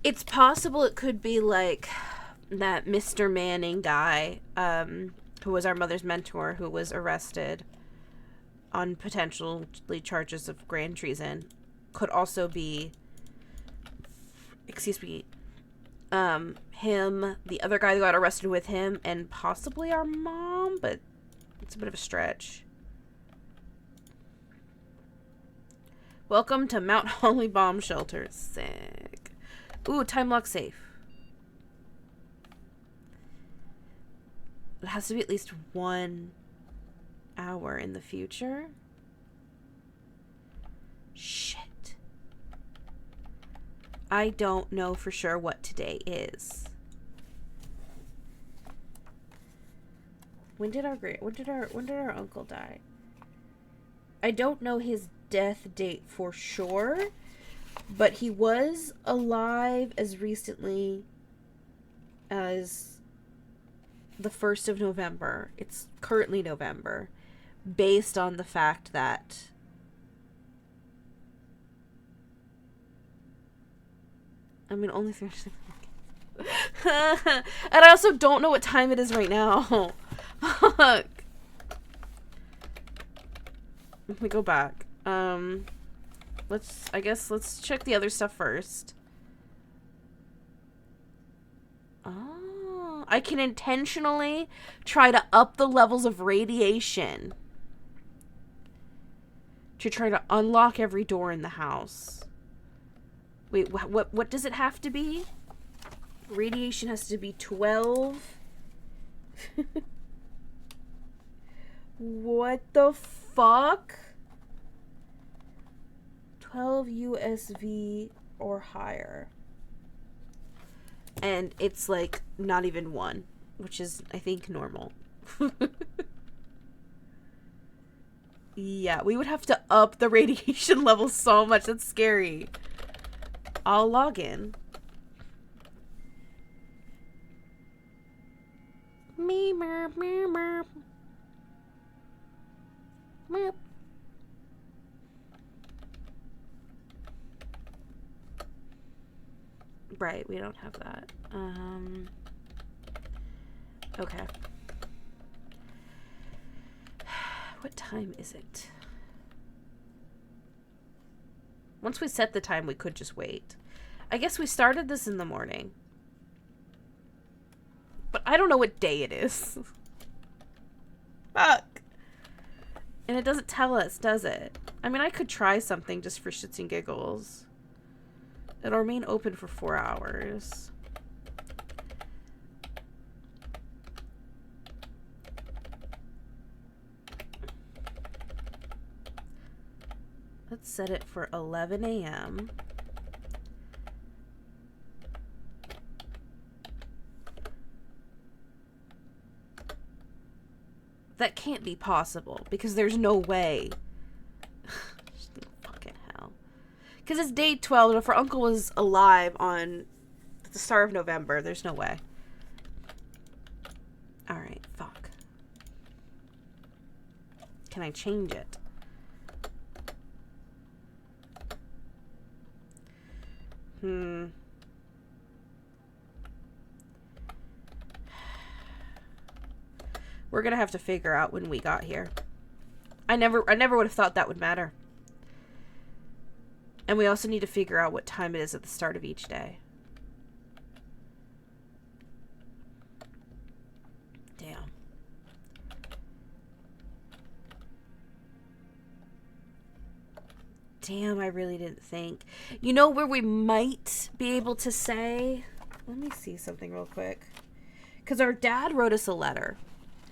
It's possible it could be like that Mr. Manning guy, who was our mother's mentor, who was arrested on potentially charges of grand treason. Could also be, excuse me, him, the other guy that got arrested with him, and possibly our mom, but it's a bit of a stretch. Welcome to Mount Holly Bomb Shelter. Sick. Ooh, time lock safe. It has to be at least 1 hour in the future. Shit. I don't know for sure what today is. When did our uncle die? I don't know his death date for sure, but he was alive as recently as the 1st of November. It's currently November, based on the fact that only Thursday. And I also don't know what time it is right now. Fuck. Let me go back. Let's check the other stuff first. Oh, I can intentionally try to up the levels of radiation to try to unlock every door in the house. Wait, what does it have to be? Radiation has to be 12. What the fuck? 12 USV or higher. And it's like not even 1, which is, I think, normal. Yeah, we would have to up the radiation level so much. That's scary. I'll log in. Me, merp, merp, merp. Merp. Right, we don't have that. Okay. What time is it? Once we set the time, we could just wait. I guess we started this in the morning. But I don't know what day it is. Fuck. And it doesn't tell us, does it? I mean, I could try something just for shits and giggles. It'll remain open for 4 hours. Let's set it for 11 a.m. That can't be possible because there's no way. Fucking hell. Because it's day 12 and if our uncle was alive on the start of November, there's no way. Alright, fuck. Can I change it? We're gonna have to figure out when we got here. I never would have thought that would matter. And we also need to figure out what time it is at the start of each day. Damn. Damn, I really didn't think. You know where we might be able to say... Let me see something real quick. Because our dad wrote us a letter.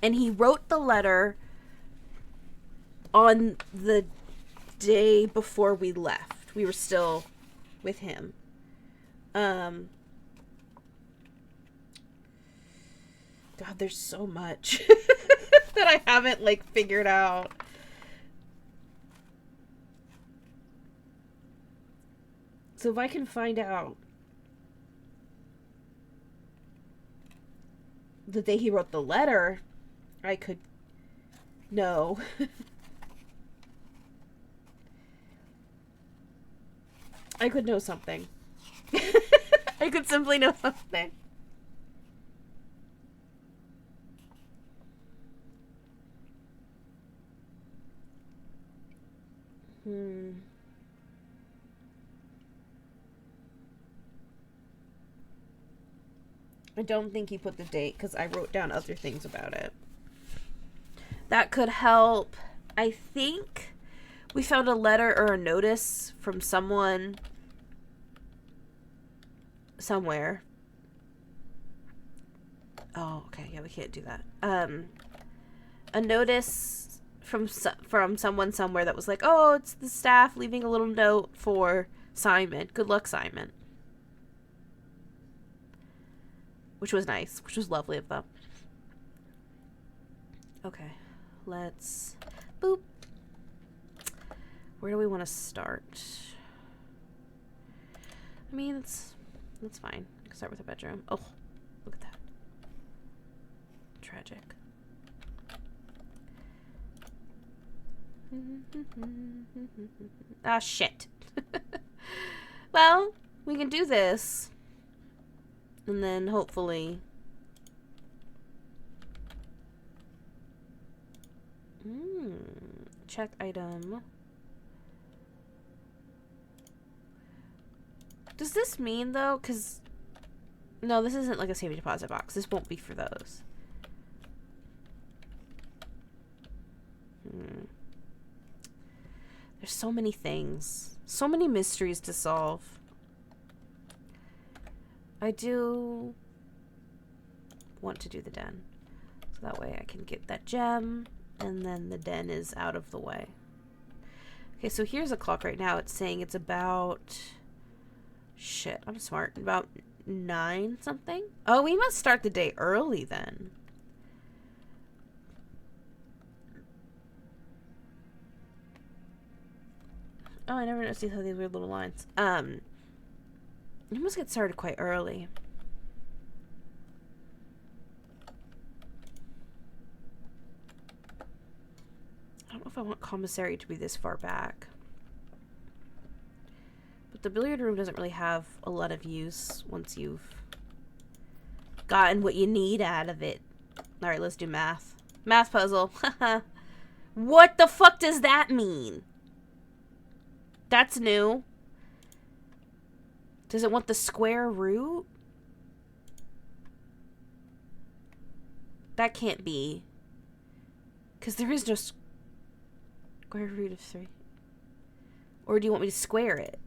And he wrote the letter on the day before we left. We were still with him. God, there's so much that I haven't, like, figured out. So if I can find out the day he wrote the letter, I could know. I could know something. I could simply know something. I don't think he put the date because I wrote down other things about it. That could help. I think we found a letter or a notice from someone somewhere. Oh, okay. Yeah, we can't do that. A notice from someone somewhere that was like, oh, it's the staff leaving a little note for Simon. Good luck, Simon. Which was nice. Which was lovely of them. Okay. Let's... Boop. Where do we want to start? I mean, that's fine. We can start with a bedroom. Oh, look at that. Tragic. Ah, shit. Well, we can do this. And then hopefully... check item. Does this mean, though, because... No, this isn't like a safety deposit box. This won't be for those. There's so many things. So many mysteries to solve. I do want to do the den. So that way I can get that gem, and then the den is out of the way. Okay, so here's a clock right now. It's saying it's about... Shit, I'm smart. About 9 something? Oh, we must start the day early then. Oh, I never noticed these weird little lines. You must get started quite early. I don't know if I want commissary to be this far back. But the billiard room doesn't really have a lot of use once you've gotten what you need out of it. Alright, let's do math. Math puzzle. What the fuck does that mean? That's new. Does it want the square root? That can't be. Because there is no square root of 3. Or do you want me to square it?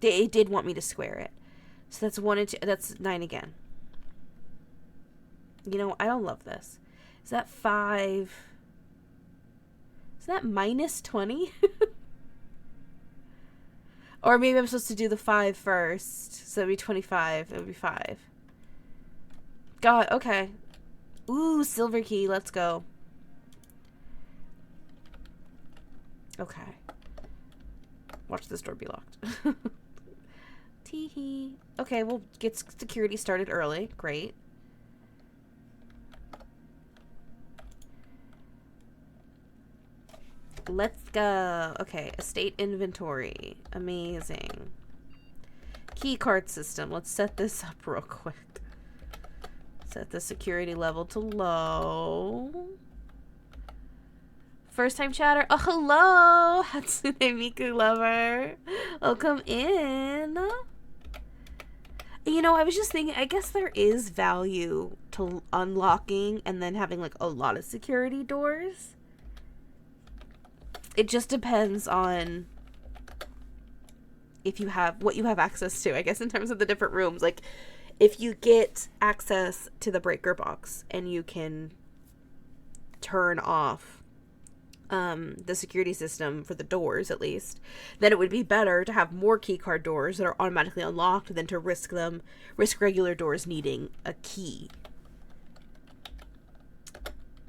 It did want me to square it. So that's 1 and 2. That's 9 again. You know, I don't love this. Is that 5? Is that minus 20? Or maybe I'm supposed to do the 5 first. So it'd be 25. It would be 5. God, okay. Ooh, silver key. Let's go. Okay. Watch this door be locked. Teehee. Okay, we'll get security started early. Great. Let's go. Okay, estate inventory. Amazing. Key card system. Let's set this up real quick. Set the security level to low. First time chatter. Oh, hello, Hatsune Miku lover. Welcome in. You know, I was just thinking, I guess there is value to unlocking and then having like a lot of security doors. It just depends on if you have what you have access to, I guess, in terms of the different rooms. Like, if you get access to the breaker box and you can turn off the security system for the doors, at least, then it would be better to have more keycard doors that are automatically unlocked than to risk regular doors needing a key.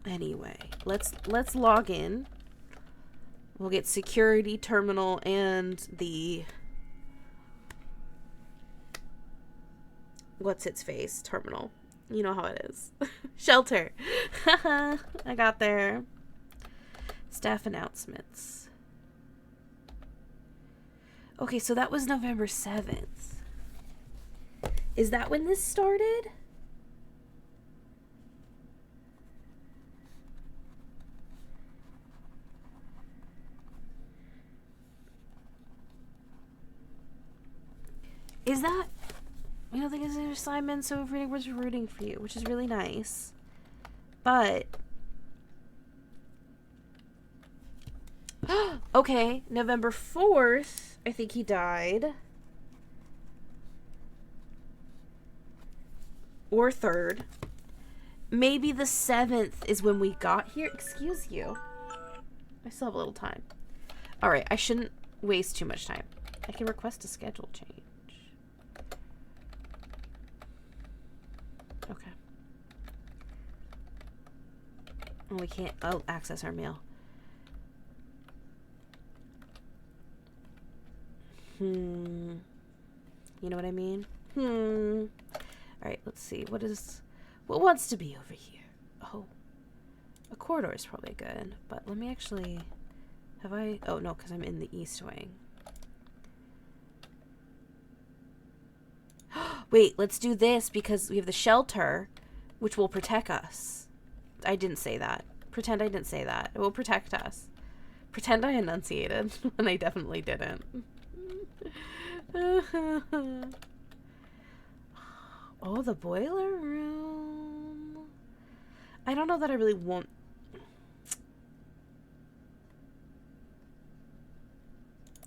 Anyway, let's log in. We'll get security terminal and the what's its face terminal. You know how it is. Shelter. I got there. Staff announcements. Okay, so that was November 7th. Is that when this started? Is that... I don't think it's an assignment, so we're rooting for you, which is really nice. But... okay, November 4th, I think he died. Or 3rd. Maybe the 7th is when we got here. Excuse you. I still have a little time. Alright, I shouldn't waste too much time. I can request a schedule change. Okay. Oh, we can't access our mail. You know what I mean? Alright, let's see. What wants to be over here? Oh. A corridor is probably good, but let me actually... Oh, no, because I'm in the east wing. Wait, let's do this because we have the shelter, which will protect us. I didn't say that. Pretend I didn't say that. It will protect us. Pretend I enunciated, and I definitely didn't. Oh, the boiler room. I don't know that I really want...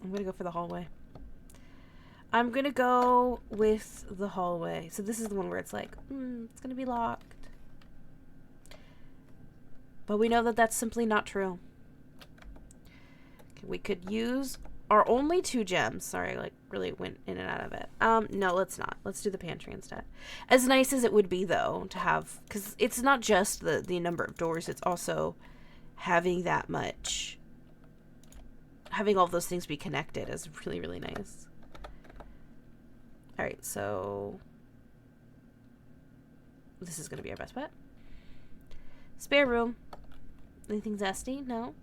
I'm going to go for the hallway. I'm going to go with the hallway. So this is the one where it's like, it's going to be locked. But we know that that's simply not true. Okay, we could use our only 2 gems. Sorry, I like really went in and out of it. No, let's not. Let's do the pantry instead. As nice as it would be, though, to have... Because it's not just the number of doors. It's also having that much... Having all those things be connected is really, really nice. Alright, so... This is going to be our best bet. Spare room. Anything zesty? No.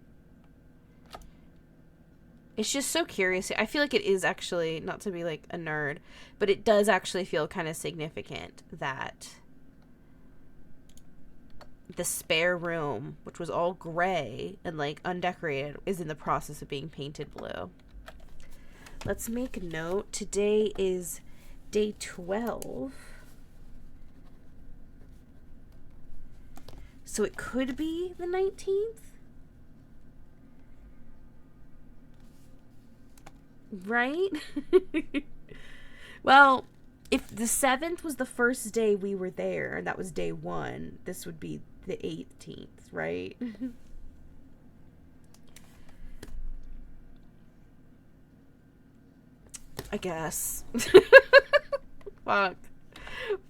It's just so curious. I feel like it is actually, not to be like a nerd, but it does actually feel kind of significant that the spare room, which was all gray and like undecorated, is in the process of being painted blue. Let's make a note. Today is day 12. So it could be the 19th? Right? Well, if the 7th was the first day we were there, and that was day 1, this would be the 18th, right? I guess. Fuck.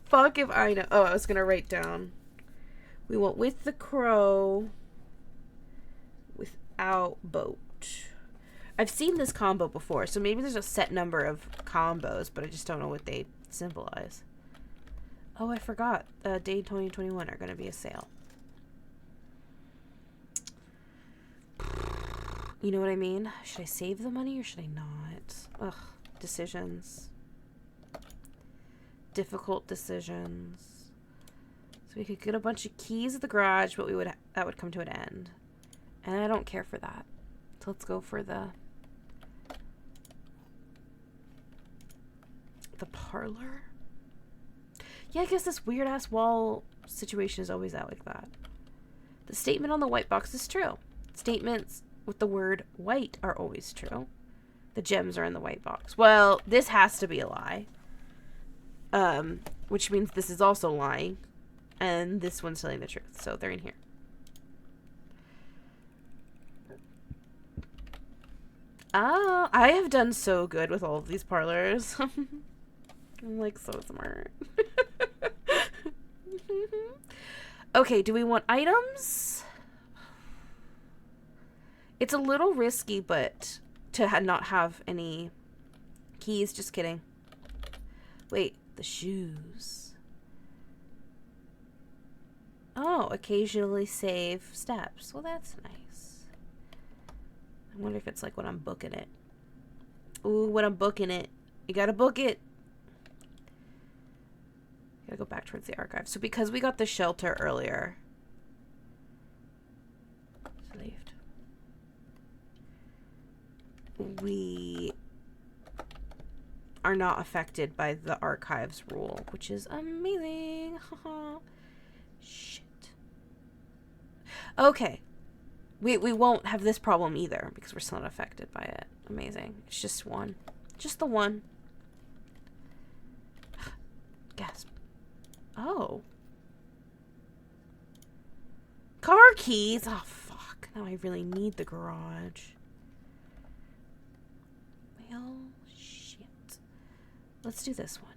Fuck if I know. Oh, I was gonna write down. We went with the crow, without boat. I've seen this combo before, so maybe there's a set number of combos, but I just don't know what they symbolize. Oh, I forgot. Day 2021 are going to be a sale. You know what I mean? Should I save the money or should I not? Ugh, decisions. Difficult decisions. So we could get a bunch of keys at the garage, but that would come to an end. And I don't care for that. So let's go for the parlor. Yeah, I guess this weird ass wall situation is always out like that. The statement on the white box is true. Statements with the word white are always true. The gems are in the white box. Well, this has to be a lie. Which means this is also lying. And this one's telling the truth. So they're in here. Ah, I have done so good with all of these parlors. I'm like so smart. Okay, do we want items? It's a little risky, but to not have any keys. Just kidding. Wait, the shoes. Oh, occasionally save steps. Well, that's nice. I wonder if it's like when I'm booking it. Ooh, when I'm booking it. You gotta book it. Gotta go back towards the archive. So because we got the shelter earlier. Saved. We are not affected by the archives rule, which is amazing. Shit. Okay. We won't have this problem either because we're still not affected by it. Amazing. It's just one. Just the one. Gasp. Oh. Car keys. Oh, fuck. Now I really need the garage. Well, shit. Let's do this one.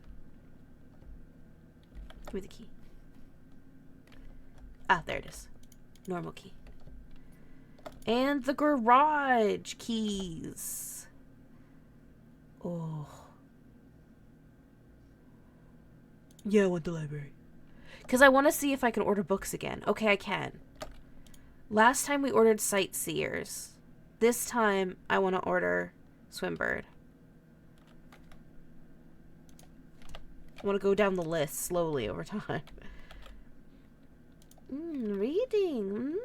Give me the key. Ah, there it is. Normal key. And the garage keys. Oh. Yeah, I want the library. Because I want to see if I can order books again. Okay, I can. Last time we ordered Sightseers. This time I want to order Swimbird. I want to go down the list slowly over time. Reading.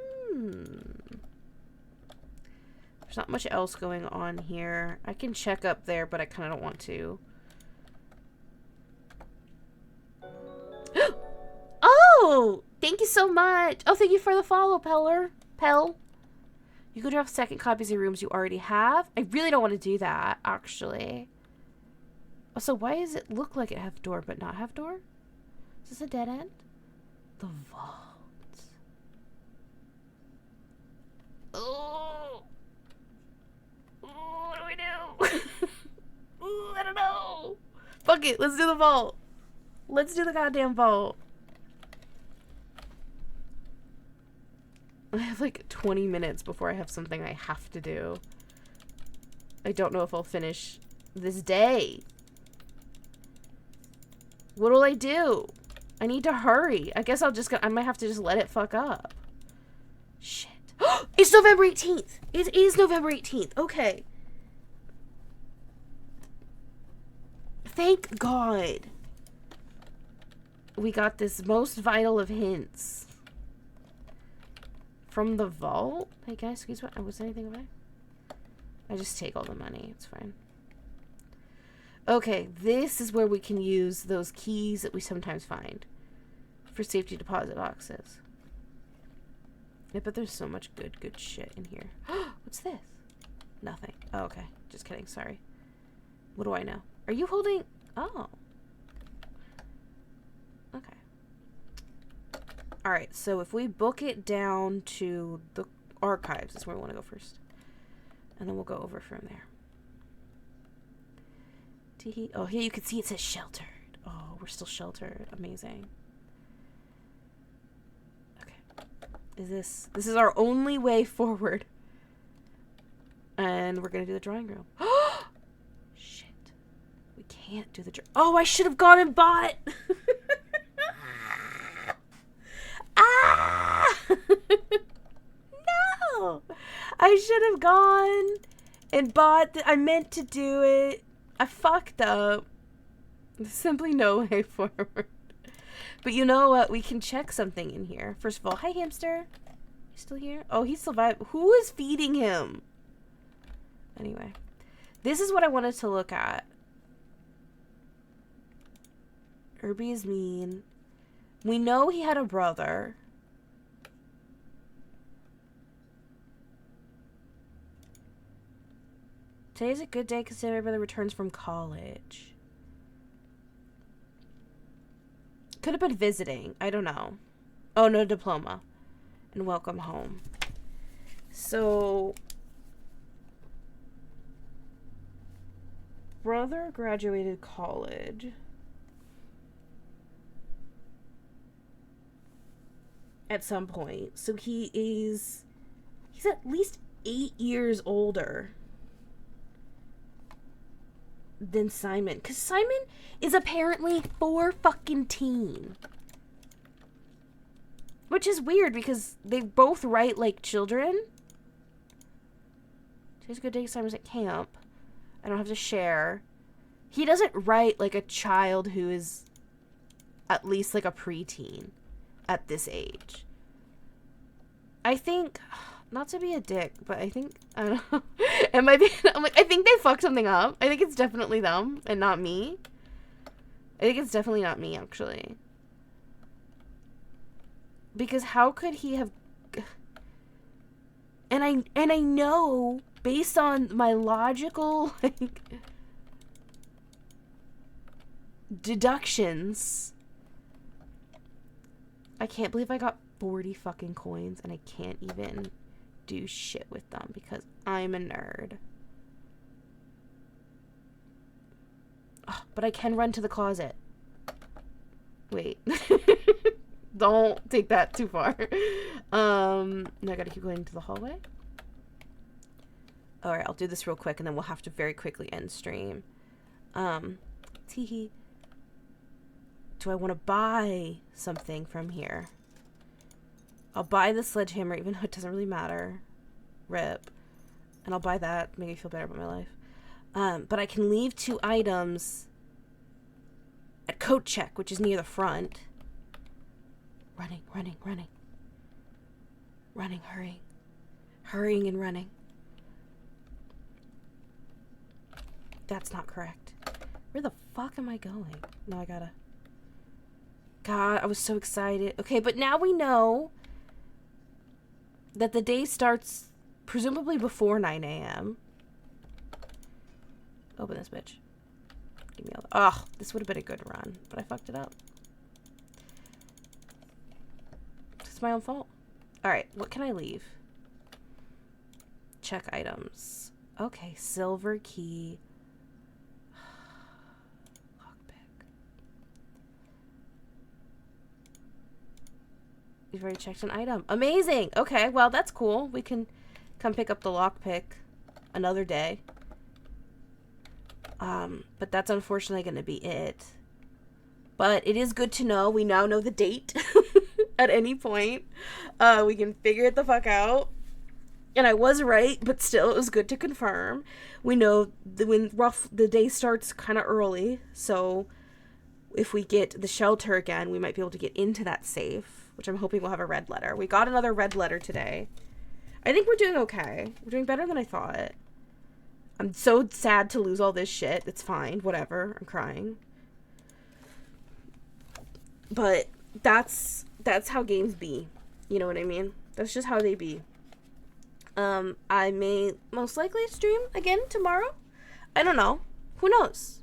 There's not much else going on here. I can check up there, but I kind of don't want to. Oh! Thank you so much. Oh, thank you for the follow, Pell. You could drop second copies of rooms you already have. I really don't want to do that, actually. So why does it look like it have door but not have door? Is this a dead end? The vault. Oh. What do we do? Ooh, I don't know. Fuck it. Let's do the vault. Let's do the goddamn vault. I have like 20 minutes before I have something I have to do. I don't know if I'll finish this day. What'll I do? I need to hurry. I guess I might have to just let it fuck up. Shit. It's November 18th. It is November 18th. Okay. Thank God. We got this most vital of hints. From the vault? Hey guys, excuse me. Was there anything away? I just take all the money. It's fine. Okay, this is where we can use those keys that we sometimes find for safety deposit boxes. I bet there's so much good shit in here. What's this? Nothing. Oh, okay. Just kidding. Sorry. What do I know? Are you holding... Oh. Okay. Alright, so if we book it down to the archives, is where we want to go first. And then we'll go over from there. Oh, here you can see it says sheltered. Oh, we're still sheltered. Amazing. Okay. This is our only way forward. And we're gonna do the drawing room. Shit. We can't do the oh, I should have gone and bought. Ah! No! I should have gone and bought I meant to do it. I fucked up. There's simply no way forward. But you know what? We can check something in here. First of all, hi hamster. You still here? Oh, he survived. Who is feeding him? Anyway. This is what I wanted to look at. Irby is mean. We know he had a brother. Today's a good day because my brother returns from college. Could have been visiting. I don't know. Oh, no diploma. And welcome home. So, brother graduated college. At some point. So he's at least 8 years older than Simon. Because Simon is apparently 14. Which is weird because they both write like children. Today's a good day. Simon's at camp. I don't have to share. He doesn't write like a child who is at least like a preteen at this age. I think, not to be a dick, but I think, I don't know. I'm like, I think they fucked something up. I think it's definitely them and not me. I think it's definitely not me, actually. Because how could he have... And I know, based on my logical, like, deductions... I can't believe I got 40 fucking coins and I can't even do shit with them because I'm a nerd. Oh, but I can run to the closet. Wait. Don't take that too far. Now I gotta keep going to the hallway. Alright, I'll do this real quick and then we'll have to very quickly end stream. Teehee. Do I want to buy something from here? I'll buy the sledgehammer, even though it doesn't really matter. Rip. And I'll buy that, make me feel better about my life. But I can leave 2 items at coat check, which is near the front. Running, running, running. Running, hurrying. Hurrying and running. That's not correct. Where the fuck am I going? No, I gotta... God, I was so excited. Okay, but now we know that the day starts presumably before 9 a.m. Open this bitch. Give me all the... Oh, this would have been a good run, but I fucked it up. It's my own fault. Alright, what can I leave? Check items. Okay, silver key. Lockpick. You've already checked an item. Amazing! Okay, well, that's cool. We can come pick up the lockpick another day. But that's unfortunately going to be it. But it is good to know. We now know the date. At any point. We can figure it the fuck out. And I was right, but still, it was good to confirm. We know when the day starts kind of early. So if we get the shelter again, we might be able to get into that safe. Which I'm hoping we'll have a red letter. We got another red letter today. I think we're doing okay. We're doing better than I thought. I'm so sad to lose all this shit. It's fine. Whatever. I'm crying. But that's how games be. You know what I mean? That's just how they be. I may most likely stream again tomorrow. I don't know. Who knows?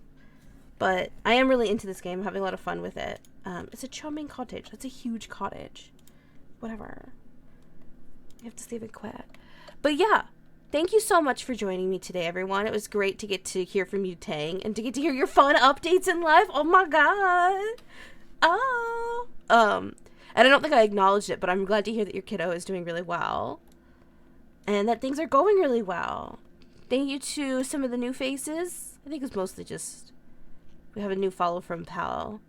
But I am really into this game. I'm having a lot of fun with it. It's a charming cottage. That's a huge cottage. Whatever. You have to save it quiet. But yeah. Thank you so much for joining me today, everyone. It was great to get to hear from you, Tang, and to get to hear your fun updates in life. Oh my god. Oh. And I don't think I acknowledged it, but I'm glad to hear that your kiddo is doing really well. And that things are going really well. Thank you to some of the new faces. I think it's mostly just... We have a new follow from Pal.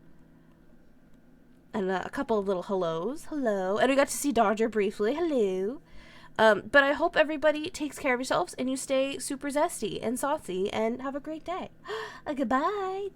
And a couple of little hellos. Hello. And we got to see Dodger briefly. Hello. But I hope everybody takes care of yourselves and you stay super zesty and saucy and have a great day. Goodbye.